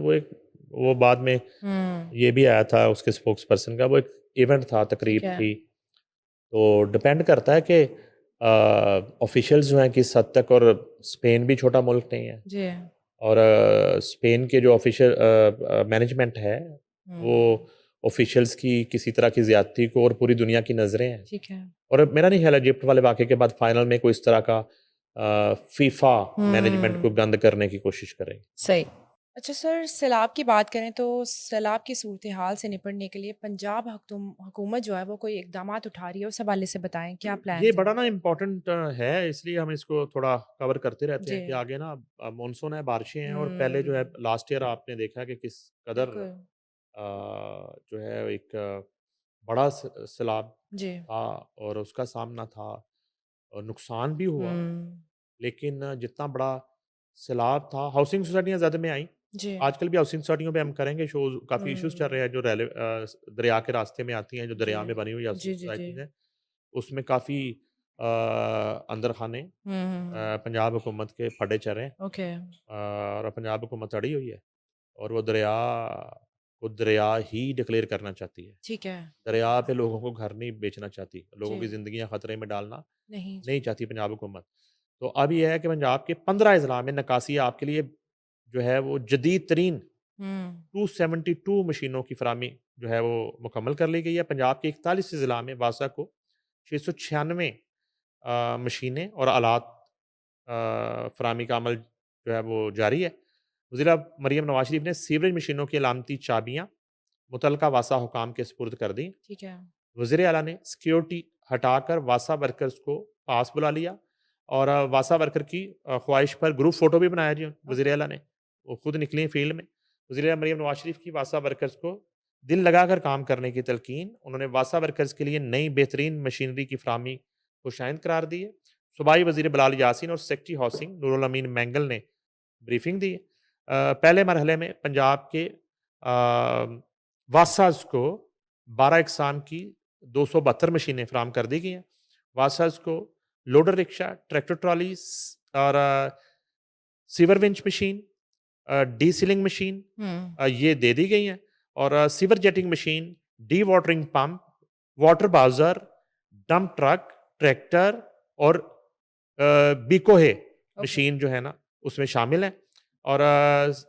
वो बाद में हुँ, ये भी आया था उसके स्पोक्स पर्सन का, वो एक इवेंट था, ठीक तकरीब है, थी। तो डिपेंड करता है कि ऑफिशियल्स जो हैं किस हद तक, और स्पेन भी छोटा मुल्क नहीं है, जी, और स्पेन के जो ऑफिशियल मैनेजमेंट है, वो हुँ, ऑफिशियल्स की किसी तरह की ज़्यादती को, और पूरी दुनिया की नज़रें हैं। ठीक है, और मेरा नहीं ख्याल है इजिप्ट वाले वाक़े के बाद फाइनल में कोई इस तरह का फीफा मैनेजमेंट को हुँ, गंद करने की कोशिश करेगी। सही। अच्छा सर, सैलाब की बात करें तो सैलाब की सूरत-ए-हाल से निपटने के लिए पंजाब हुकूमत जो है वो कोई इक़दामात उठा रही है, उस हवाले से बताएँ, क्या ये प्लान्स हैं? बड़ा ना इम्पोर्टेंट है, इसलिए हम इसको थोड़ा कवर करते रहते जी, हैं कि आगे ना मानसून है, बारिशें हैं, और पहले जो है हुँ, लास्ट ईयर आपने देखा कि किस कदर बिल्कुल, जो है एक बड़ा सैलाब जी, था, और उसका सामना था, और नुकसान भी हुआ। हुँ, लेकिन जितना बड़ा सैलाब था, हाउसिंग सोसाइटियाँ ज़्यादा में आईं। जी, आजकल भी हाउसिंग सोसाइटियों पे हम करेंगे शोज़, काफ़ी इश्यूज़ चल रहे हुँ, हैं जो दरिया के रास्ते में आती हैं, जो जी, दरिया में बनी हुई हाउसिंग जी, जी, जी, सोसाइटीज़ हैं। उसमें काफ़ी अंदर खाने हुँ, हुँ, हुँ, पंजाब हुकूमत के फटे चढ़े हैं, ओके, और पंजाब हुकूमत अड़ी हुई है, और वो दरिया को दरिया ही डिक्लेयर करना चाहती है। ठीक है, दरिया पे लोगों को घर नहीं बेचना चाहती, लोगों की जी, ज़िंदगियाँ खतरे में डालना नहीं, नहीं जी, चाहती पंजाब हुकूमत। तो अब ये है कि पंजाब के 15 अज़ला में नक्कासी आपके लिए जो है वो जदीद तरीन हुँ, 272 मशीनों की फ़राहमी जो है वो मुकम्मल कर ली गई है। पंजाब के 41 ज़िला में वासा को 696 मशीनें और आलात फ़राहमी का अमल जो है वो जारी है। वज़ीर मरीम नवाज़ शरीफ ने सीवरेज मशीनों की अलामती चाबियाँ मुतल्लिका वासा हुकाम के सुपुर्द कर दी। ठीक है, वज़ीर आला ने सिक्योरिटी हटाकर वासा वर्कर्स को पास बुला लिया, और वासा वर्कर की ख्वाहिश पर ग्रुप फ़ोटो भी बनाया जी वज़ीर ओके, आला ने। वो खुद निकली फील्ड में। वज़ीर मरीम नवाज़ शरीफ की वासा वर्कर्स को दिल लगाकर काम करने की तलकीन। उन्होंने वासा वर्कर्स के लिए नई बेहतरीन मशीनरी की फ़राहमी को शायद करार दी है। सूबाई वज़ीर बिलाल यासीन और सेक्रेटरी हाउसिंग नूरुल अमीन मैंगल ने ब्रीफिंग दी है। पहले मरहले में पंजाब के वासाज़ को 12 इकसाम की 272 मशीनें फराहम कर दी गई हैं। वासाज को लोडर रिक्शा, ट्रैक्टर ट्रॉली और sewer winch machine, desilting machine हुँ, ये दे दी गई हैं और sewer jetting machine, dewatering pump, water bowser, dump truck, tractor और बीकोहे ओके, मशीन जो है ना, उसमें शामिल है और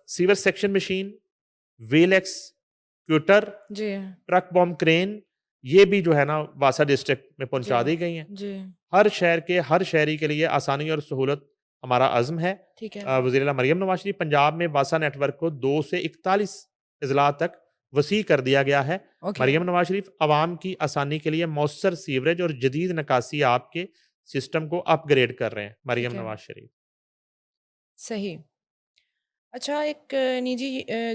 सीवर सेक्शन मशीन, व्हील एक्सक्यूटर, जी, ट्रक बॉम्ब क्रेन, ये भी जो है ना वासा डिस्ट्रिक्ट में जी, पहुँचा दी गई हैं। जी, हर शहर के हर शहरी के लिए आसानी और सहूलत हमारा अज़्म है। ठीक है, वज़ीर आला मरियम नवाज़ शरीफ पंजाब में वासा नेटवर्क को 2 से 41 अज़ला तक वसी कर दिया गया है। ओके, मरियम नवाज़ शरीफ अवाम की आसानी के लिए मौसर सीवरेज और जदीद निकासी आपके सिस्टम को अपग्रेड कर रहे हैं, ठीक मरियम है, नवाज़ शरीफ। सही। अच्छा एक निजी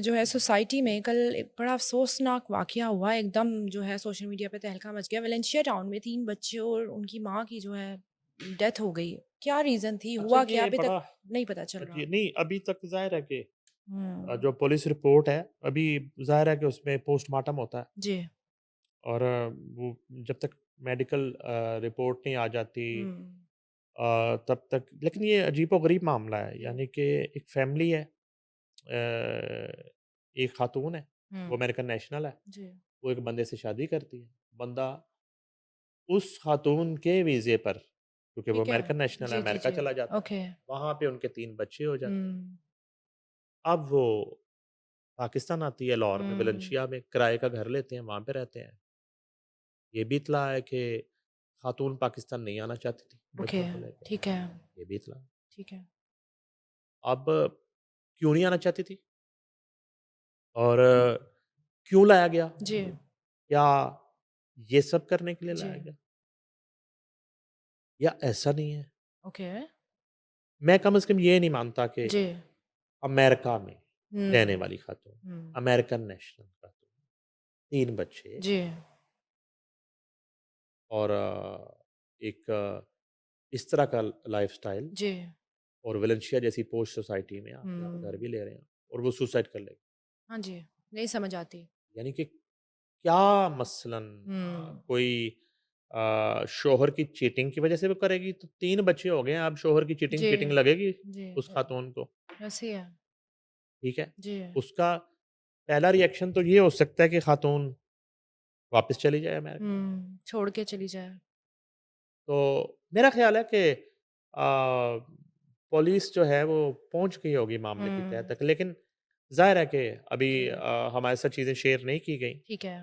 जो है सोसाइटी में कल एक बड़ा अफ़सोसनाक वाक़या हुआ एकदम जो है सोशल मीडिया पे तहलका मच गया। वेलेंशिया टाउन में 3 बच्चे और उनकी माँ की जो है डेथ हो गई। क्या रीज़न थी? अच्छा हुआ क्या? ये अभी तक बड़ा नहीं पता चल रहा। नहीं अभी तक ज़ाहिर है कि हुँ, जो पुलिस रिपोर्ट है, अभी ज़ाहिर है कि उसमें पोस्टमार्टम होता है जी। और वो जब तक मेडिकल रिपोर्ट नहीं आ जाती हुँ, तब तक लेकिन ये अजीबो-गरीब मामला है, जी, यानी कि एक फैमिली है एक खातून है, वो हुँ, अमेरिकन नेशनल है, जी, वो एक बंदे से शादी करती है, बंदा उस खातून के वीज़े पर क्योंकि वो ठीक है। अमेरिकन नेशनल है, जी, जी, अमेरिका जी। चला जाता है, ओके। वहाँ पे उनके 3 बच्चे हो जाते हैं। हुँ, अब वो पाकिस्तान आती है, लाहौर में, हुँ, वेलेंशिया में किराए का घर लेते हैं, वहाँ पे रहते हैं। ये भी इत्तला है कि खातून पाकिस्तान नहीं आना चाहती थी ओके, बच्चों को लेके, ठीक है, ये भी इत्तला है। ठीक है। अब क्यों नहीं आना चाहती थी और क्यों लाया गया? जी, क्या ये सब करने के लिए जी, लाया गया? या ऐसा नहीं है? ओके, मैं कम से कम ये नहीं मानता कि जी, अमेरिका में रहने हुँ, वाली खातून, हुँ, अमेरिकन नेशनल खातून, 3 बच्चे जी, और एक इस तरह का लाइफ़स्टाइल जी, और वेलेंशिया जैसी पोश सोसाइटी में आप यहाँ पे घर भी हुँ। ले रहे हैं और वो सुसाइड कर लेगी। हाँ जी, नहीं समझ आती। यानी कि क्या मसलन हुँ। कोई शौहर की चीटिंग की वज़ह से वो करेगी? तो 3 बच्चे हो गए हैं, अब शौहर की चीटिंग जी, चीटिंग लगेगी जी, उस खातून को, ऐसे ही है। ठीक है? जी। उसका पहला रिएक्शन तो ये हो सकता है कि खातून वापस चली जाए अमेरिका। छोड़ के चली जाए। तो मेरा ख़्याल है कि पुलिस जो है वो पहुँच गई होगी मामले की तह हुँ, तक, लेकिन ज़ाहिर है कि अभी जी, हमारे साथ चीज़ें शेयर नहीं की गई। ठीक है।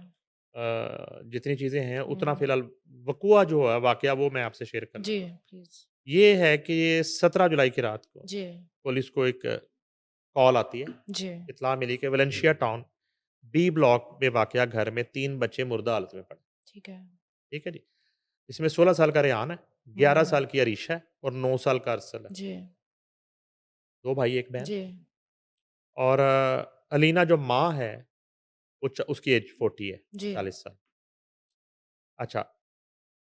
जितनी चीज़ें हैं उतना हुँ, फ़िलहाल वक़ुआ जो है वाक़या वो मैं आपसे शेयर कर जी, लेता हूँ। प्लीज़। ये है कि 17 जुलाई की रात को जी, पुलिस को एक कॉल आती है, जी, इत्तला मिली कि वेलेंशिया टाउन बी ब्लॉक में वाक़या घर में 3 बच्चे मुर्दा हालत में पड़े, ठीक है। ठीक है जी? इसमें 16 साल का रेहान है, 11 हुँ, साल की अरीशा है और 9 साल का अरसल है। जी, 2 भाई 1 बहन जी, और अलीना जो माँ है वो उसकी एज 40 है, जी, 40 साल। अच्छा,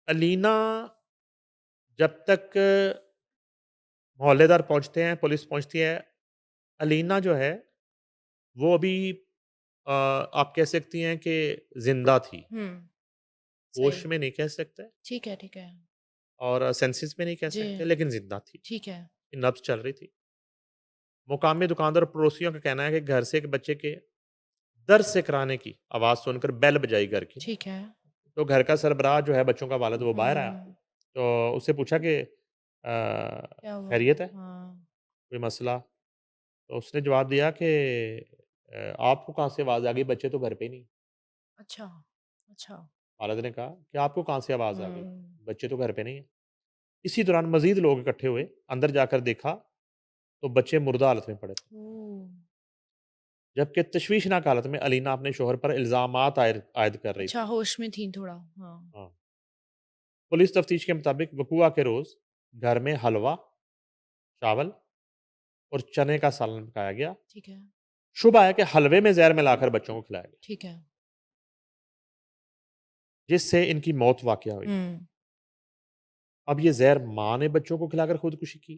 अलीना जब तक मोहल्लेदार पहुँचते हैं, पुलिस पहुँचती है, अलीना जो है वो अभी आप कह सकती हैं कि ज़िंदा थी। हुँ, होश सही। में नहीं कह सकते ठीक है। और सेंसेस में नहीं कह जी, सकते, लेकिन ज़िंदा थी। ठीक है। नब्ज़ चल रही थी। मुकामी दुकानदार और पड़ोसियों का कहना है कि घर से एक बच्चे के दर्द से कराने की आवाज़ सुनकर बेल बजाई घर की। ठीक है। तो घर का सरबराह जो है बच्चों का वालिद वो बाहर आया। हुँ, तो उससे पूछा कि क्या हुआ? खैरियत है? हाँ, कोई मसला? तो उसने जवाब दिया कि आपको कहाँ से आवाज़ आ गई? बच्चे तो घर पे ही नहीं। अच्छा, अच्छा। वालिद ने कहा कि आपको कहाँ से आवाज़ आ गई? हुँ, बच्चे तो घर पे नहीं हैं। इसी दौरान मज़ीद लोग इकट्ठे हुए, अंदर जाकर देखा तो बच्चे मुर्दा हालत में पड़े थे। ओह! जबकि तशवीशनाक हालत में अलीना अपने शौहर पर इल्ज़ामात आयद आयद कर रही अच्छा थी। होश में थी थोड़ा, हाँ। हाँ। पुलिस तफ्तीश के मुताबिक वक़ुआ के रोज़ घर में हलवा, चावल और चने का सालन पकाया गया। ठीक है, शुबह है कि हलवे में ज़हर मिलाकर बच्चों को खिलाया गया, ठीक है। जिससे इनकी मौत वाक़या हुई। हुँ, अब ये ज़हर माँ ने बच्चों को खिलाकर खुदकुशी की,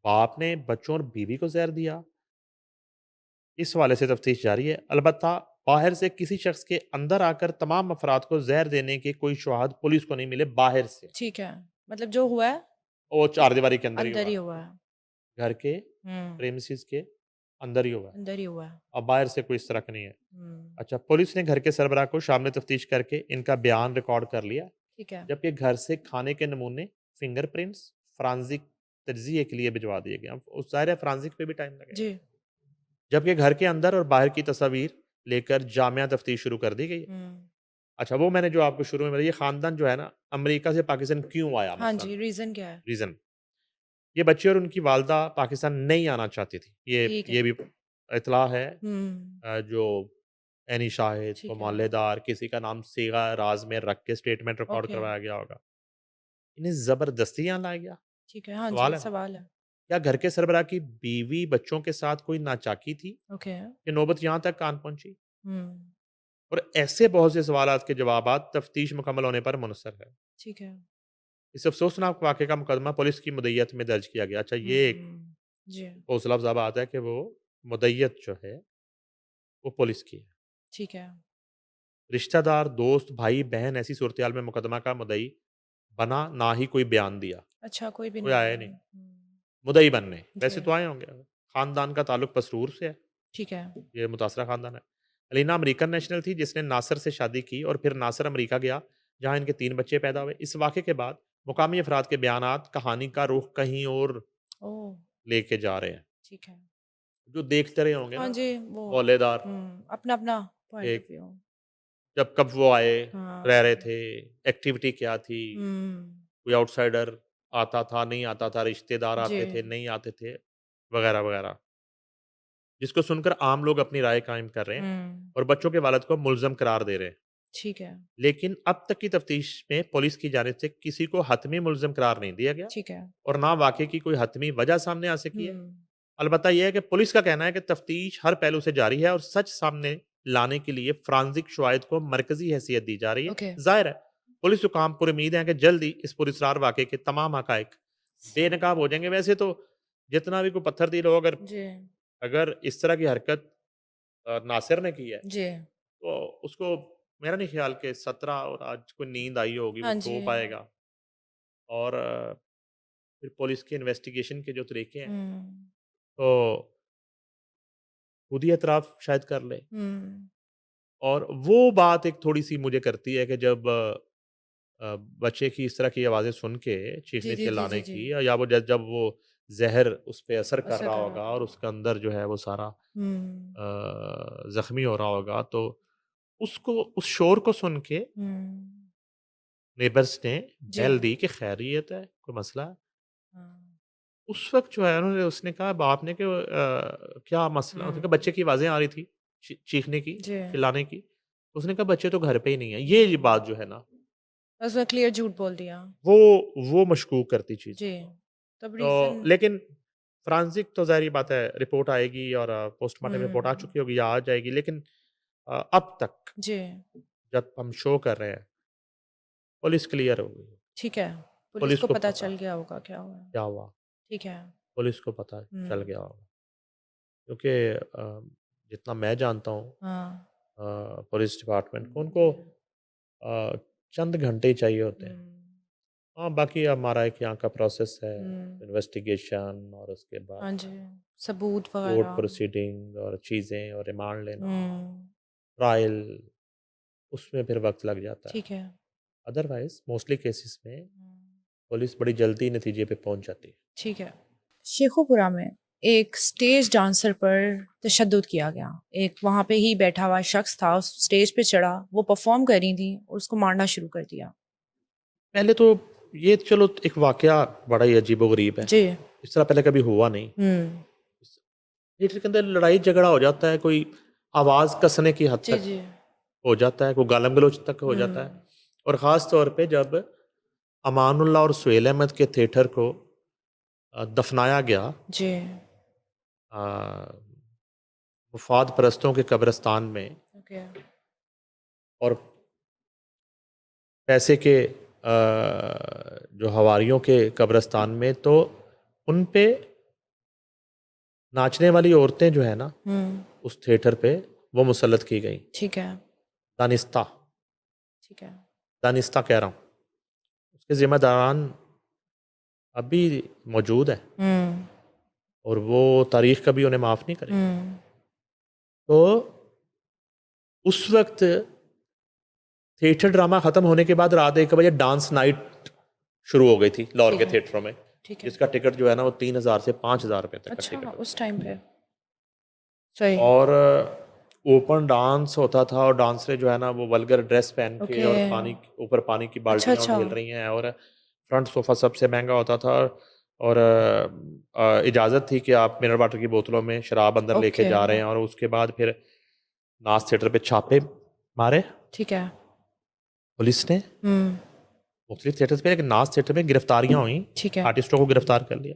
बाप ने बच्चों और बीवी को ज़हर दिया। इस हवाले से तफ्तीश जारी है। अलबत्ता बाहर से किसी शख्स के अंदर आकर तमाम अफराद को जहर देने के कोई शवाहद पुलिस को नहीं मिले बाहर से। ठीक है। मतलब जो हुआ है वो चारदीवारी के अंदर ही अंदर हुआ ही है, हुआ है। घर के हुँ, प्रेमिसेस के अंदर ही हुआ है, अंदर ही हुआ है। और बाहर से कोई इस तरह का नहीं है। हुँ, अच्छा, पुलिस ने घर के सरबराह को शामिल तफ्तीश करके इनका बयान रिकॉर्ड कर लिया, ठीक है। जबकि घर से खाने के नमूने, फिंगरप्रिंट्स, फोरेंसिक तज्जिए के लिए भिजवा दिए गए। अब उस ज़ाहिर है फोरेंसिक पे भी टाइम लगेगा। जी। जबकि घर के अंदर और बाहर की तस्वीर लेकर जामिया तफ्तीश शुरू कर दी गई है। हुँ। अच्छा, वो मैंने जो आपको शुरू में बताया, ये ख़ानदान जो है ना, अमेरिका से पाकिस्तान क्यों आया हाँ मसलन? जी, रीज़न क्या है? रीज़न, ये बच्चे और उनकी वालदा पाकिस्तान नहीं आना चाहती थी। ठीक है। ये भी इत्तला है। हुँ, जो एनी शाहिद को ठीक है। मोल्लेदार किसी का नाम सीगा राज में रख के स्टेटमेंट रिकॉर्ड ओके, करवाया गया होगा। इन्हें ज़बरदस्ती यहाँ लाया गया? ठीक है। हाँ जी, सवाल है ना। सवाल है। क्या घर के सरबराह की बीवी बच्चों के साथ कोई नाचाकी थी ओके। कि नौबत यहाँ तक कान पहुँची? हुँ, और ऐसे बहुत से सवालात के जवाबात तफ्तीश मुकम्मल होने पर मुनसर है। ठीक है। इस अफसोसनाक वाक़े का मुकदमा पुलिस की मुद्दईयत में दर्ज किया गया। अच्छा, ये एक हुँ, जी, हौसला अफ़ज़ा बात है कि वो मुद्दईयत जो है वो पुलिस की है। ठीक है। रिश्तेदार, दोस्त, भाई-बहन ऐसी सूरत-ए-हाल में मुकदमा का मुद्दई बना, ना ही कोई बयान दिया। अच्छा, कोई भी कोई नहीं आया आया। नहीं हुँ, मुद्दई बनने। वैसे जी, तो आए होंगे। ख़ानदान का ताल्लुक पसरूर से है। ठीक है। ये मुतासरा ख़ानदान है। अलीना अमेरिकन नेशनल थी जिसने नासिर से शादी की और फिर नासिर अमेरिका गया, जहाँ इनके 3 बच्चे पैदा हुए। इस वाक़े के बाद मुकामी अफ़राद के बयानात कहानी का रुख कहीं और ओह! लेके जा रहे हैं। ठीक है। जो देखते रहे होंगे हाँ ना, जी, वो मोल्लेदार, अपना-अपना पॉइंट ऑफ एक व्यू। जब कब वो आए, रह रहे हाँ, थे, एक्टिविटी क्या थी, हुँ, कोई आउटसाइडर आता था, नहीं आता था, रिश्तेदार जी, आते थे, नहीं आते थे, वगैरह-वगैरह। जिसको सुनकर आम लोग अपनी राय कायम कर रहे हैं हुँ, और बच्चों के वालिद को मुल्ज़म करार दे रहे हैं। ठीक है, लेकिन अब तक की तफ्तीश में पुलिस की जानिब से किसी को हतमी मुल्ज़म करार नहीं दिया गया ठीक है। और ना वाक़ये की कोई हतमी वजह सामने आ सकी है। हुँ, अलबत्ता ये है कि पुलिस का कहना है कि तफ्तीश हर पहलू से जारी है और सच सामने लाने के लिए फ़ॉरेंसिक शवाहिद को मरकज़ी हैसियत दी जा रही है। ओके, ज़ाहिर है, पुलिस हुकाम पुरुम्मीद हैं कि जल्द ही इस पुरअसरार वाक़ये के तमाम हक़ाइक़ बेनकाब हो जाएँगे। वैसे तो जितना भी कोई पत्थर दिल हो, अगर जी, अगर इस तरह की हरकत नासिर ने की है, जी, तो उसको मेरा नहीं ख़्याल कि 17 और आज कोई नींद आई होगी, वो हाँ सो जी, पाएगा। और फिर पुलिस के इन्वेस्टिगेशन के जो तरीके हैं, हुँ, तो खुद ही एतराफ़ शायद कर ले। हुँ, और वो बात एक थोड़ी-सी मुझे करती है कि जब बच्चे की इस तरह की आवाज़ें सुन के जी, जी, जी, चीखने-चिल्लाने जी, जी, की, या वो जब वो ज़हर उस पे असर कर असर रहा कर रहा होगा था। और उसके अंदर जो है वो सारा हुँ, ज़ख्मी हो रहा होगा, तो उसको उस शोर को सुन के हुँ, नेबर्स ने जी, बेल दी कि खैरियत है, कोई मसला है? हाँ, उस वक़्त जो है उसने कहा बाप ने कि क्या मसला? उसने कहा हुँ, बच्चे की आवाज़ें आ रही थी, चीखने की, जी, चिल्लाने की। उसने कहा बच्चे तो घर पे ही नहीं है। ये बात जो है ना, उसने क्लियर झूठ बोल दिया। वो वो मशकूक करती चीज़। जी, तब तो रीज़न लेकिन फ़ॉरेंसिक तो ज़ाहिर-सी बात है, रिपोर्ट आएगी और पोस्टमार्टम रिपोर्ट आ हुँ, चुकी होगी या आ जाएगी। लेकिन अब तक जी, जब हम शो कर रहे हैं, पुलिस क्लियर हो गई है। ठीक है, पुलिस पुलिस को को पता पता चल है गया होगा क्या हुआ है। क्या हुआ, ठीक है, पुलिस को पता चल हुँ, गया होगा। क्योंकि जितना मैं जानता हूँ, हाँ, पुलिस डिपार्टमेंट को उनको अ, चंद घंटे ही चाहिए होते हैं। हुँ, हाँ, बाकी हमारा एक यहाँ का प्रोसेस है, हुँ, इन्वेस्टिगेशन और उसके बाद हाँ जी, सबूत कोर्ट वग़ैरह, प्रोसीडिंग और चीज़ें और रिमांड लेना, हुँ, ट्रायल, उसमें फिर वक़्त लग जाता है। ठीक है, अदरवाइज़ मोस्टली केसेस में हुँ, पुलिस बड़ी जल्दी नतीजे पे पहुँच जाती है। ठीक है। शेखुपुरा में एक स्टेज डांसर पर तशद्दुद किया गया। एक वहाँ पे ही बैठा हुआ शख्स था, उस स्टेज पे चढ़ा, वो परफ़ॉर्म कर रही थी और उसको मारना शुरू कर दिया। पहले तो ये चलो एक वाक़या बड़ा ही अजीबो-गरीब है। जी, इस तरह पहले कभी हुआ नहीं। हुँ, थिएटर के अंदर लड़ाई झगड़ा हो जाता है, कोई आवाज़ कसने की हद जी, तक जी, हो जाता है, कोई गालम-गलौच तक हो जाता है। हुँ, और ख़ास तौर पे जब अमानुल्लाह और सुहेल अहमद के थिएटर को दफ़नाया गया जी, अ, वफ़ाद परस्तों के कब्रिस्तान में, ओके, और पैसे के जो हवारियों के कब्रिस्तान में, तो उन पे नाचने वाली औरतें जो है ना, हुँ, उस थिएटर पे वो मुसल्लत की गई। ठीक है, दानिस्ता ठीक है। दानिस्ता कह रहा हूँ, उसके ज़िम्मेदारान अभी मौजूद है हुँ, और वो तारीख़ कभी उन्हें माफ़ नहीं करेगी। हुँ, तो उस वक्त थिएटर ड्रामा ख़त्म होने के बाद रात 1 बजे डांस नाइट शुरू हो गई थी लाहौर ठीक के है, थिएटरों में, ठीक है। जिसका टिकट जो है ना वो 3,000 से 5,000 रुपये तक का अच्छा, टिकट होता उस टाइम पे। सही। था। और ओपन डांस होता था और डांसरें जो है ना वो वल्गर ड्रेस पहन के ओके। और पानी ऊपर पानी की अच्छा, बाल्टियाँ अच्छा। ढेल रही हैं, और फ्रंट सोफ़ा सबसे महंगा होता था, और इजाज़त थी कि आप मिनरल वाटर की बोतलों में शराब अंदर लेके ओके, जा रहे हैं। और उसके बाद फिर नाज थिएटर पे छापे मारे ठीक है। पुलिस ने हुँ, मुख्तलिफ थिएटर्स पे, लेकिन नाज थिएटर में गिरफ्तारियाँ हुई, ठीक है, आर्टिस्टों को गिरफ्तार कर लिया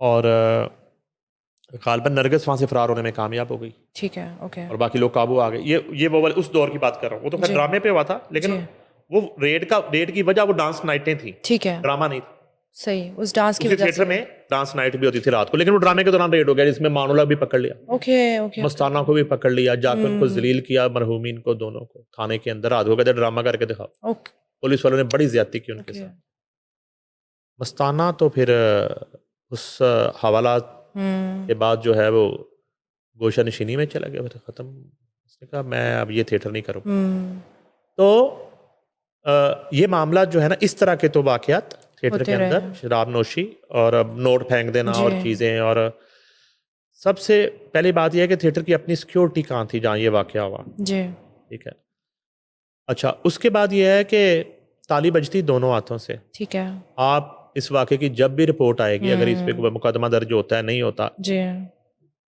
और गालिबन नरगिस वहाँ से फ़रार होने में कामयाब हो गई ठीक है, ओके। और बाकी लोग काबू आ गए। ये वो वाले उस दौर की बात कर रहा हूँ, वो तो खैर जी, ड्रामे पे हुआ था, लेकिन जी, वो रेड की वजह वो डांस नाइटें थी, ठीक है। ड्रामा नहीं था। सही, उस डांस की उसी वज़ह थिएटर से। में डांस नाइट भी होती थी रात को, लेकिन वो ड्रामे के दौरान रेड हो गया, जिसमें मानोला भी पकड़ लिया, ओके, ओके, ओके। मस्ताना को भी पकड़ लिया, जाकर उनको हुँ, जलील किया, मरहूमीन को दोनों को थाने के अंदर रात को कहते ड्रामा करके दिखाओ। ओक पुलिस वालों ने बड़ी ज्यादती की उनके ओके। साथ। मस्ताना तो फिर उस हवाला हुँ, के बाद जो है वो गोशा नशीनी में चला गया, फिर ख़त्म। उसने कहा मैं अब ये थिएटर नहीं करूँ। हुँ, तो ये मामला जो है ना, इस तरह के तो वाक़यात थिएटर के होते रहे अंदर, हैं। शराब नोशी और नोट फेंक देना जी, और चीज़ें। और सबसे पहली बात ये है कि थिएटर की अपनी सिक्योरिटी कहाँ थी जहाँ ये वाक़या हुआ, जी, ठीक है। अच्छा, उसके बाद ये है कि ताली बजती दोनों हाथों से। ठीक है। आप इस वाक़े की जब भी रिपोर्ट आएगी, अगर इस पे हुँ, कोई मुकदमा दर्ज होता है, नहीं होता, जी,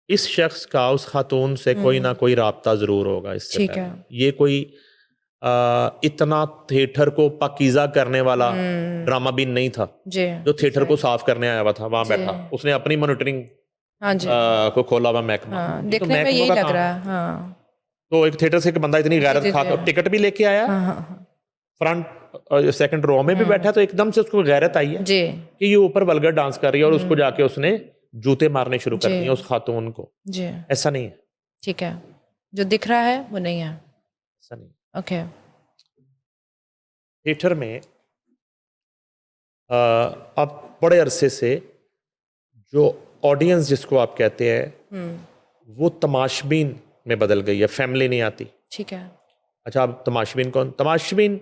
इस शख्स का उस खातून से कोई ना हुँ, कोई राब्ता ज़रूर होगा इससे ठीक है। पहले। ये कोई इतना थिएटर को पाकीज़ा करने वाला हुँ, ड्रामा बीन नहीं था, जी, जो थिएटर को सही। साफ़ करने आया हुआ था वहाँ जी, बैठा। उसने अपनी मॉनिटरिंग हाँ जी, को खोला हुआ महकमा। हाँ, ये तो देखने में महकमों यही का लग काम रहा है। है। हाँ। तो एक थिएटर से एक बंदा इतनी जी, गैरत जी, खा जी। के टिकट भी लेके आया, हाँ, हाँ, हाँ। फ्रंट सेकंड रो में भी बैठा, तो एकदम से उसको गैरत आई है जी, कि ये ऊपर वल्गर डांस कर रही है, और उसको हुँ, जाके उसने जूते मारने शुरू कर जी, दिए उस खातून को। जी, ऐसा नहीं है, ठीक है। जो दिख रहा है, वो नहीं है। ऐसा नहीं है। ओके। थिएटर में अब बड़े अरसे से जो ऑडियंस जिसको आप कहते हैं, हुँ, वो तमाशबीन में बदल गई है, फैमिली नहीं आती। ठीक है। अच्छा, अब तमाशबीन कौन? तमाशबीन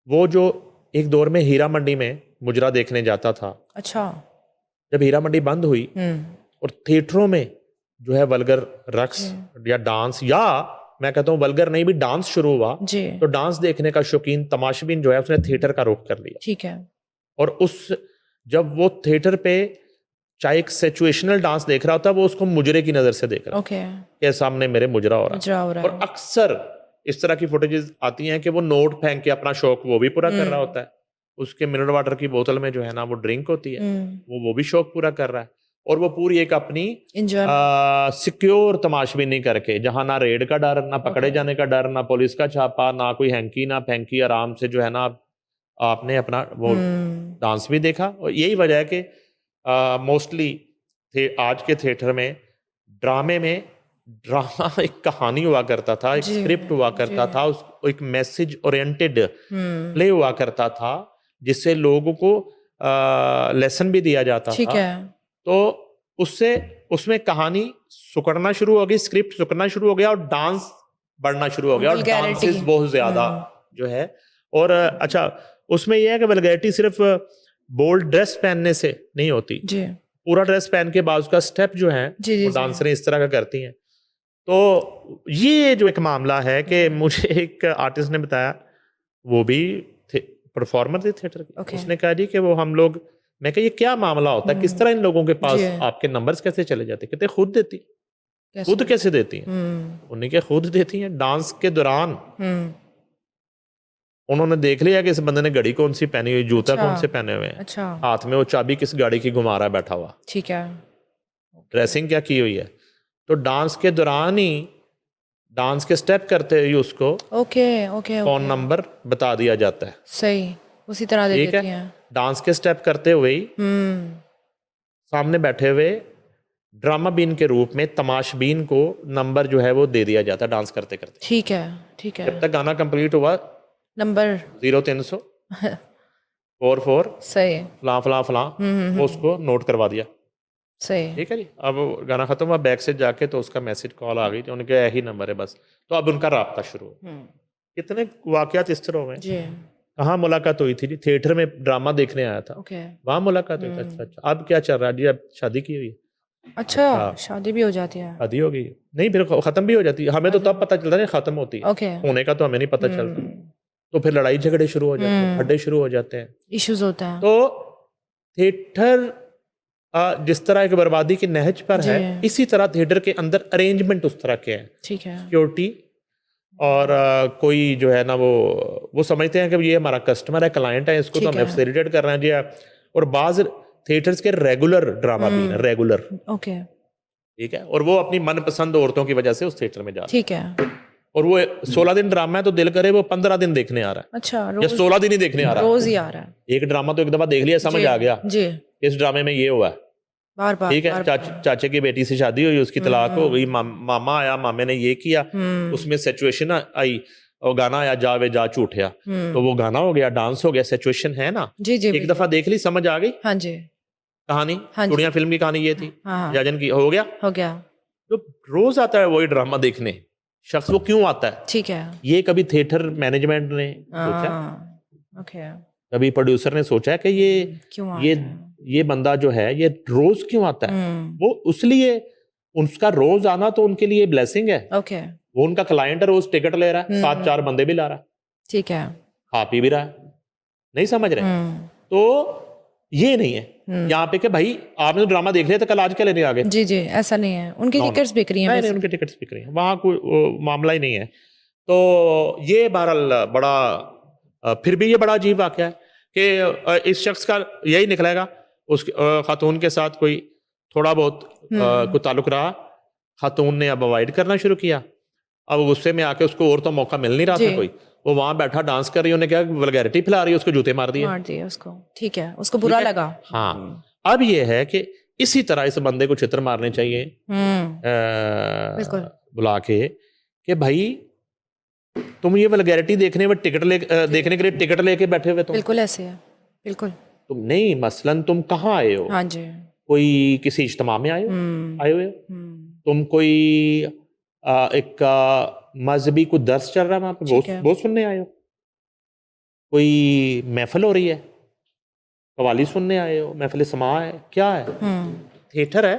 वो जो एक दौर में हीरा मंडी में मुजरा देखने जाता था। अच्छा। जब हीरा मंडी बंद हुई हुँ, और थिएटरों में जो है वल्गर रक्स जी, या डांस, या मैं कहता हूँ वल्गर नहीं भी डांस शुरू हुआ, जी, तो डांस देखने का शौकीन तमाशबीन जो है उसने थिएटर का रुख कर लिया। ठीक है। और उस जब वो थिएटर पे चाहे एक सिचुएशनल डांस देख रहा होता है, वो उसको मुजरे की नज़र से देख रहा ओके, है कि सामने मेरे मुजरा हो रहा है। मुजरा हो रहा और है। अक्सर इस तरह की फुटेजेस आती हैं कि वो नोट फेंक के अपना शौक वो भी पूरा कर रहा हुँ, होता है। उसके मिनरल वाटर की बोतल में जो है ना वो ड्रिंक होती है, हुँ, वो भी शौक पूरा कर रहा है। और वो पूरी एक अपनी एन्जॉयमेंट। सिक्योर तमाशबीनी करके, जहाँ ना रेड का डर, ना पकड़े ओके। जाने का डर, ना पुलिस का छापा, ना कोई हैंकी ना फैंकी, आराम से जो है ना आपने अपना वो हुँ, डांस भी देखा। और यही वजह है कि मोस्टली आज के थिएटर में ड्रामे में ड्रामा एक कहानी हुआ करता था, एक जी, स्क्रिप्ट हुआ जी। करता था, उस एक मैसेज ओरिएंटेड हुँ, प्ले हुआ करता था, जिससे लोगों को लेसन भी दिया जाता ठीक था। है। तो उससे उसमें कहानी सुकड़ना शुरू हो गई, स्क्रिप्ट सुकड़ना शुरू हो गया और डांस बढ़ना शुरू हो गया, और वल्गैरिटी। डांसेस बहुत ज्यादा हुँ, जो है। और अच्छा, उसमें यह है कि वल्गैरिटी सिर्फ बोल्ड ड्रेस पहनने से नहीं होती। जी। पूरा ड्रेस पहन के बाद उसका स्टेप जो है जी, जी, वो जी। डांसरें इस तरह का करती हैं। तो ये जो एक मामला है कि जी, मुझे एक आर्टिस्ट ने बताया, वो भी परफॉर्मर थे थिएटर के, ओके। उसने कहा जी कि वो हम लोग, मैं कहा ये क्या मामला होता है, किस हुँ, तरह इन लोगों के जी, पास आपके नंबर्स कैसे चले जाते? कहते खुद देती। कैसे खुद होता कैसे है? देती हैं? हुँ, उन्हें क्या खुद देती हैं? डांस के दौरान हुँ, उन्होंने देख लिया कि इस बंदे ने घड़ी कौन सी पहनी हुई, जूता अच्छा, कौन से पहने हुए हैं, अच्छा, हाथ में वो चाबी किस गाड़ी की घुमा रहा है बैठा हुआ, ठीक है। ओके, ड्रेसिंग क्या की हुई है। तो डांस के दौरान ही डांस के स्टेप करते हुए उसको okay, okay, phone okay. Number बता दिया जाता है। सही, उसी तरह दे ठीक है, देती हैं। डांस के स्टेप करते हुए ही हुँ, सामने बैठे हुए ड्रामा बीन के रूप में तमाशबीन को नंबर जो है वो दे दिया जाता है डांस करते करते। ठीक है, ठीक है। जब तक गाना कंप्लीट हुआ नंबर 0300 44 सही, फलां फलां फलां, वो उसको नोट करवा दिया। सही। ठीक है जी। अब गाना खत्म हुआ, बैक से जाके तो उसका मैसेज कॉल आ गई, तो उन्होंने कहा यही नंबर है बस। तो अब उनका राब्ता शुरू हो। कितने वाकयात इस तरह हुए। जी। कहाँ मुलाकात हुई थी जी? थिएटर में ड्रामा देखने आया था, ओके। वहाँ मुलाकात हुई थी। अच्छा अच्छा, अब क्या चल रहा है जी? अब शादी की हुई है? अच्छा, हाँ। शादी भी हो जाती है। शादी हो गई नहीं, फिर खत्म भी हो जाती है। हमें तो तब पता चलता है खत्म होती है, ओके। होने का तो हमें नहीं पता चलता। तो फिर लड़ाई झगड़े शुरू हो जाते हैं, खड्डे शुरू हो जाते हैं, इश्यूज होते हैं। तो थिएटर जिस तरह एक बर्बादी की नहज पर है, इसी तरह थिएटर के अंदर अरेंजमेंट उस तरह के हैं। ठीक है। सिक्योरिटी और कोई जो है ना वो समझते हैं कि ये हमारा कस्टमर है, क्लाइंट है, इसको तो हमें फैसिलिटेट करना है जी। और बाज थिएटर्स के रेगुलर ड्रामा भी है, रेगुलर। ओके। ठीक है। और वो अपनी मनपसंद औरतों की वजह से उस थिएटर में जा रहे हैं। ठीक है। और वो 16 दिन ड्रामा है, तो दिल करे वो 15 दिन देखने आ रहा है। अच्छा, या रोज 16 दिन ही देखने आ रहा है। रोज ही आ रहा है। एक ड्रामा तो एक दफा देख लिया, समझ आ गया जी। इस ड्रामे में ये हुआ है। बार बार। ठीक है। चाचे की बेटी से शादी हुई, उसकी तलाक हो गई, मामा आया, मामे ने ये किया, उसमें सिचुएशन आई, और गाना आया जा वे जा झूठिया, तो वो गाना हो गया, डांस हो गया, सिचुएशन है ना। जी जी। एक दफा देख ली, समझ आ गई हाँ जी। कहानी। हाँ जी। चुड़िया फिल्म की कहानी ये थी, हाँ। जाजन की। हो गया, हो गया। तो रोज आता है वही ड्रामा देखने शख्स, वो क्यों आता है? ठीक है। ये कभी थिएटर मैनेजमेंट ने सोचा, ओके, कभी प्रोड्यूसर ने सोचा है कि क्यों ये बंदा जो है ये रोज क्यों आता है? वो उसलिए उसका रोज आना तो उनके लिए ब्लेसिंग है। ओके। वो उनका क्लाइंट है, रोज टिकट ले रहा है, 7-4 बंदे भी ला रहा है, ठीक है, खा पी भी रहा है, नहीं समझ रहे। तो ये नहीं है यहाँ पे कि भाई आपने तो ड्रामा देख लिया तो कल आज क्या लेने आ गए। जी जी, ऐसा नहीं है। उनकी टिकट्स बिक रही हैं। नहीं, उनके टिकट्स बिक रही हैं, वहाँ कोई मामला ही नहीं है। तो ये बहरहाल बड़ा फिर भी ये बड़ा अजीब वाक़या है कि इस शख्स का यही निकलेगा, उस खातून के साथ कोई थोड़ा बहुत कोई ताल्लुक रहा, खातून ने अब अवॉइड करना शुरू किया। अब गुस्से में आके उसको और तो मौका मिल नहीं रहा था कोई, वो वहां बैठा डांस कर रही है, उन्हें क्या वल्गैरिटी फैला रही है, उसको जूते मार दिए उसको। ठीक है, उसको बुरा लगा। हाँ। अब ये है कि इसी तरह इस बंदे को चित्र मारने चाहिए बुला के भाई तुम ये वल्गैरिटी देखने में देखने के लिए टिकट लेके बैठे हुए तुम। बिल्कुल ऐसे है, बिल्कुल। तुम नहीं, मसलन तुम कहाँ आए हो? हाँ जी। कोई किसी इज्तिमा में आए हुए हो? तुम कोई एक मजहबी कोई दर्स चल रहा है वहां पे, वो सुनने आए हो? कोई महफिल हो रही है, कवाली सुनने आए हो, महफिल समा है, क्या है? थिएटर है,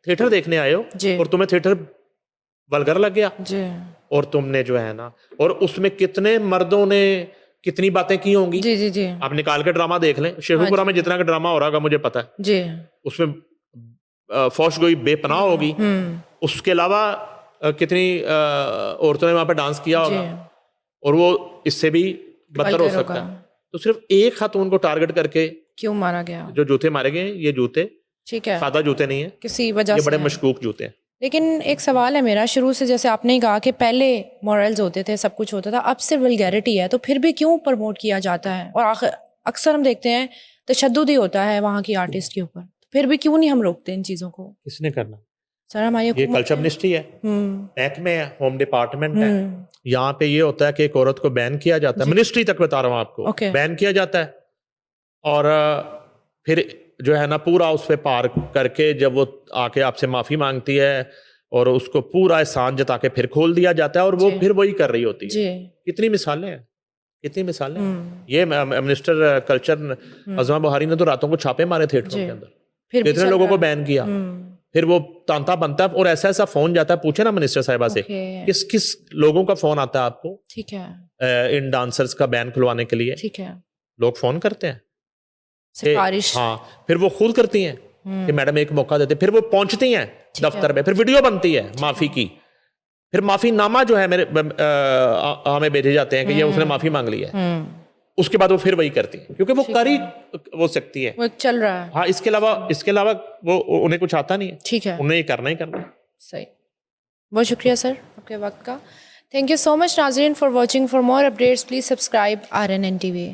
थिएटर देखने आए हो, और तुम्हें थिएटर वल्गर लग गया जी। और तुमने जो है ना, और उसमें कितने मर्दों ने कितनी बातें की होंगी। जी जी जी। आप निकाल के ड्रामा देख लें, शेखुपुरा में जितना का ड्रामा हो रहा होगा मुझे पता है जी, उसमें फौश गोई बेपनाह होगी। उसके अलावा कितनी औरतों ने वहां पर डांस किया होगा, और वो इससे भी बदतर हो सकता है। तो सिर्फ एक खातून को टारगेट करके क्यों मारा गया? जो जूते मारे गए, ये जूते ठीक है, सादा जूते नहीं है, किसी वजह से, ये बड़े मशकूक जूते हैं। लेकिन एक सवाल है मेरा, शुरू से जैसे आपने ही कहा कि पहले मॉरल्स होते थे, सब कुछ होता था, अब सिर्फ वल्गैरिटी है, तो फिर भी क्यों प्रमोट किया जाता है? और अक्सर हम देखते हैं तशद्दुद ही होता है वहाँ की आर्टिस्ट के ऊपर, फिर भी क्यों नहीं हम रोकते इन चीज़ों को? किसने करना सर? हमारी ये कल्चर मिनिस्ट्री है, महकमे है, होम डिपार्टमेंट है। यहाँ पे ये होता है कि एक औरत को बैन किया जाता है, मिनिस्ट्री तक बता रहा हूँ आपको, बैन किया जाता है, और फिर जो है ना पूरा उस पर पार करके जब वो आके आपसे माफी मांगती है और उसको पूरा एहसान जता के फिर खोल दिया जाता है, और वो फिर वही कर रही होती है। कितनी मिसालें हैं, कितनी मिसालें हैं। ये मिनिस्टर कल्चर अज़मा बुहारी ने तो रातों को छापे मारे थिएटरों के अंदर, कितने लोगों को बैन किया, फिर वो तांता बनता है, और ऐसा ऐसा फोन जाता है, पूछे ना मिनिस्टर साहिबा से किस किस लोगों का फोन आता है आपको, ठीक है, इन डांसर्स का बैन खुलवाने के लिए, ठीक है, लोग फोन करते हैं सिफारिश। हाँ, फिर वो खुद करती हैं कि मैडम एक मौका देते, फिर वो पहुंचती हैं दफ्तर में, फिर वीडियो बनती है माफी की, फिर माफी नामा जो है मेरे हमें भेजे जाते हैं कि ये उसने माफी मांग ली है, उसके बाद वो फिर वही करती है, क्योंकि वो कर ही वो सकती है, वो चल रहा है। हाँ, इसके अलावा वो उन्हें कुछ आता नहीं है, ठीक है, उन्हें ये करना ही करना है। सही, बहुत शुक्रिया सर आपके वक्त का। थैंक यू सो मच नाज़रीन for watching. For more updates please subscribe RNN TV।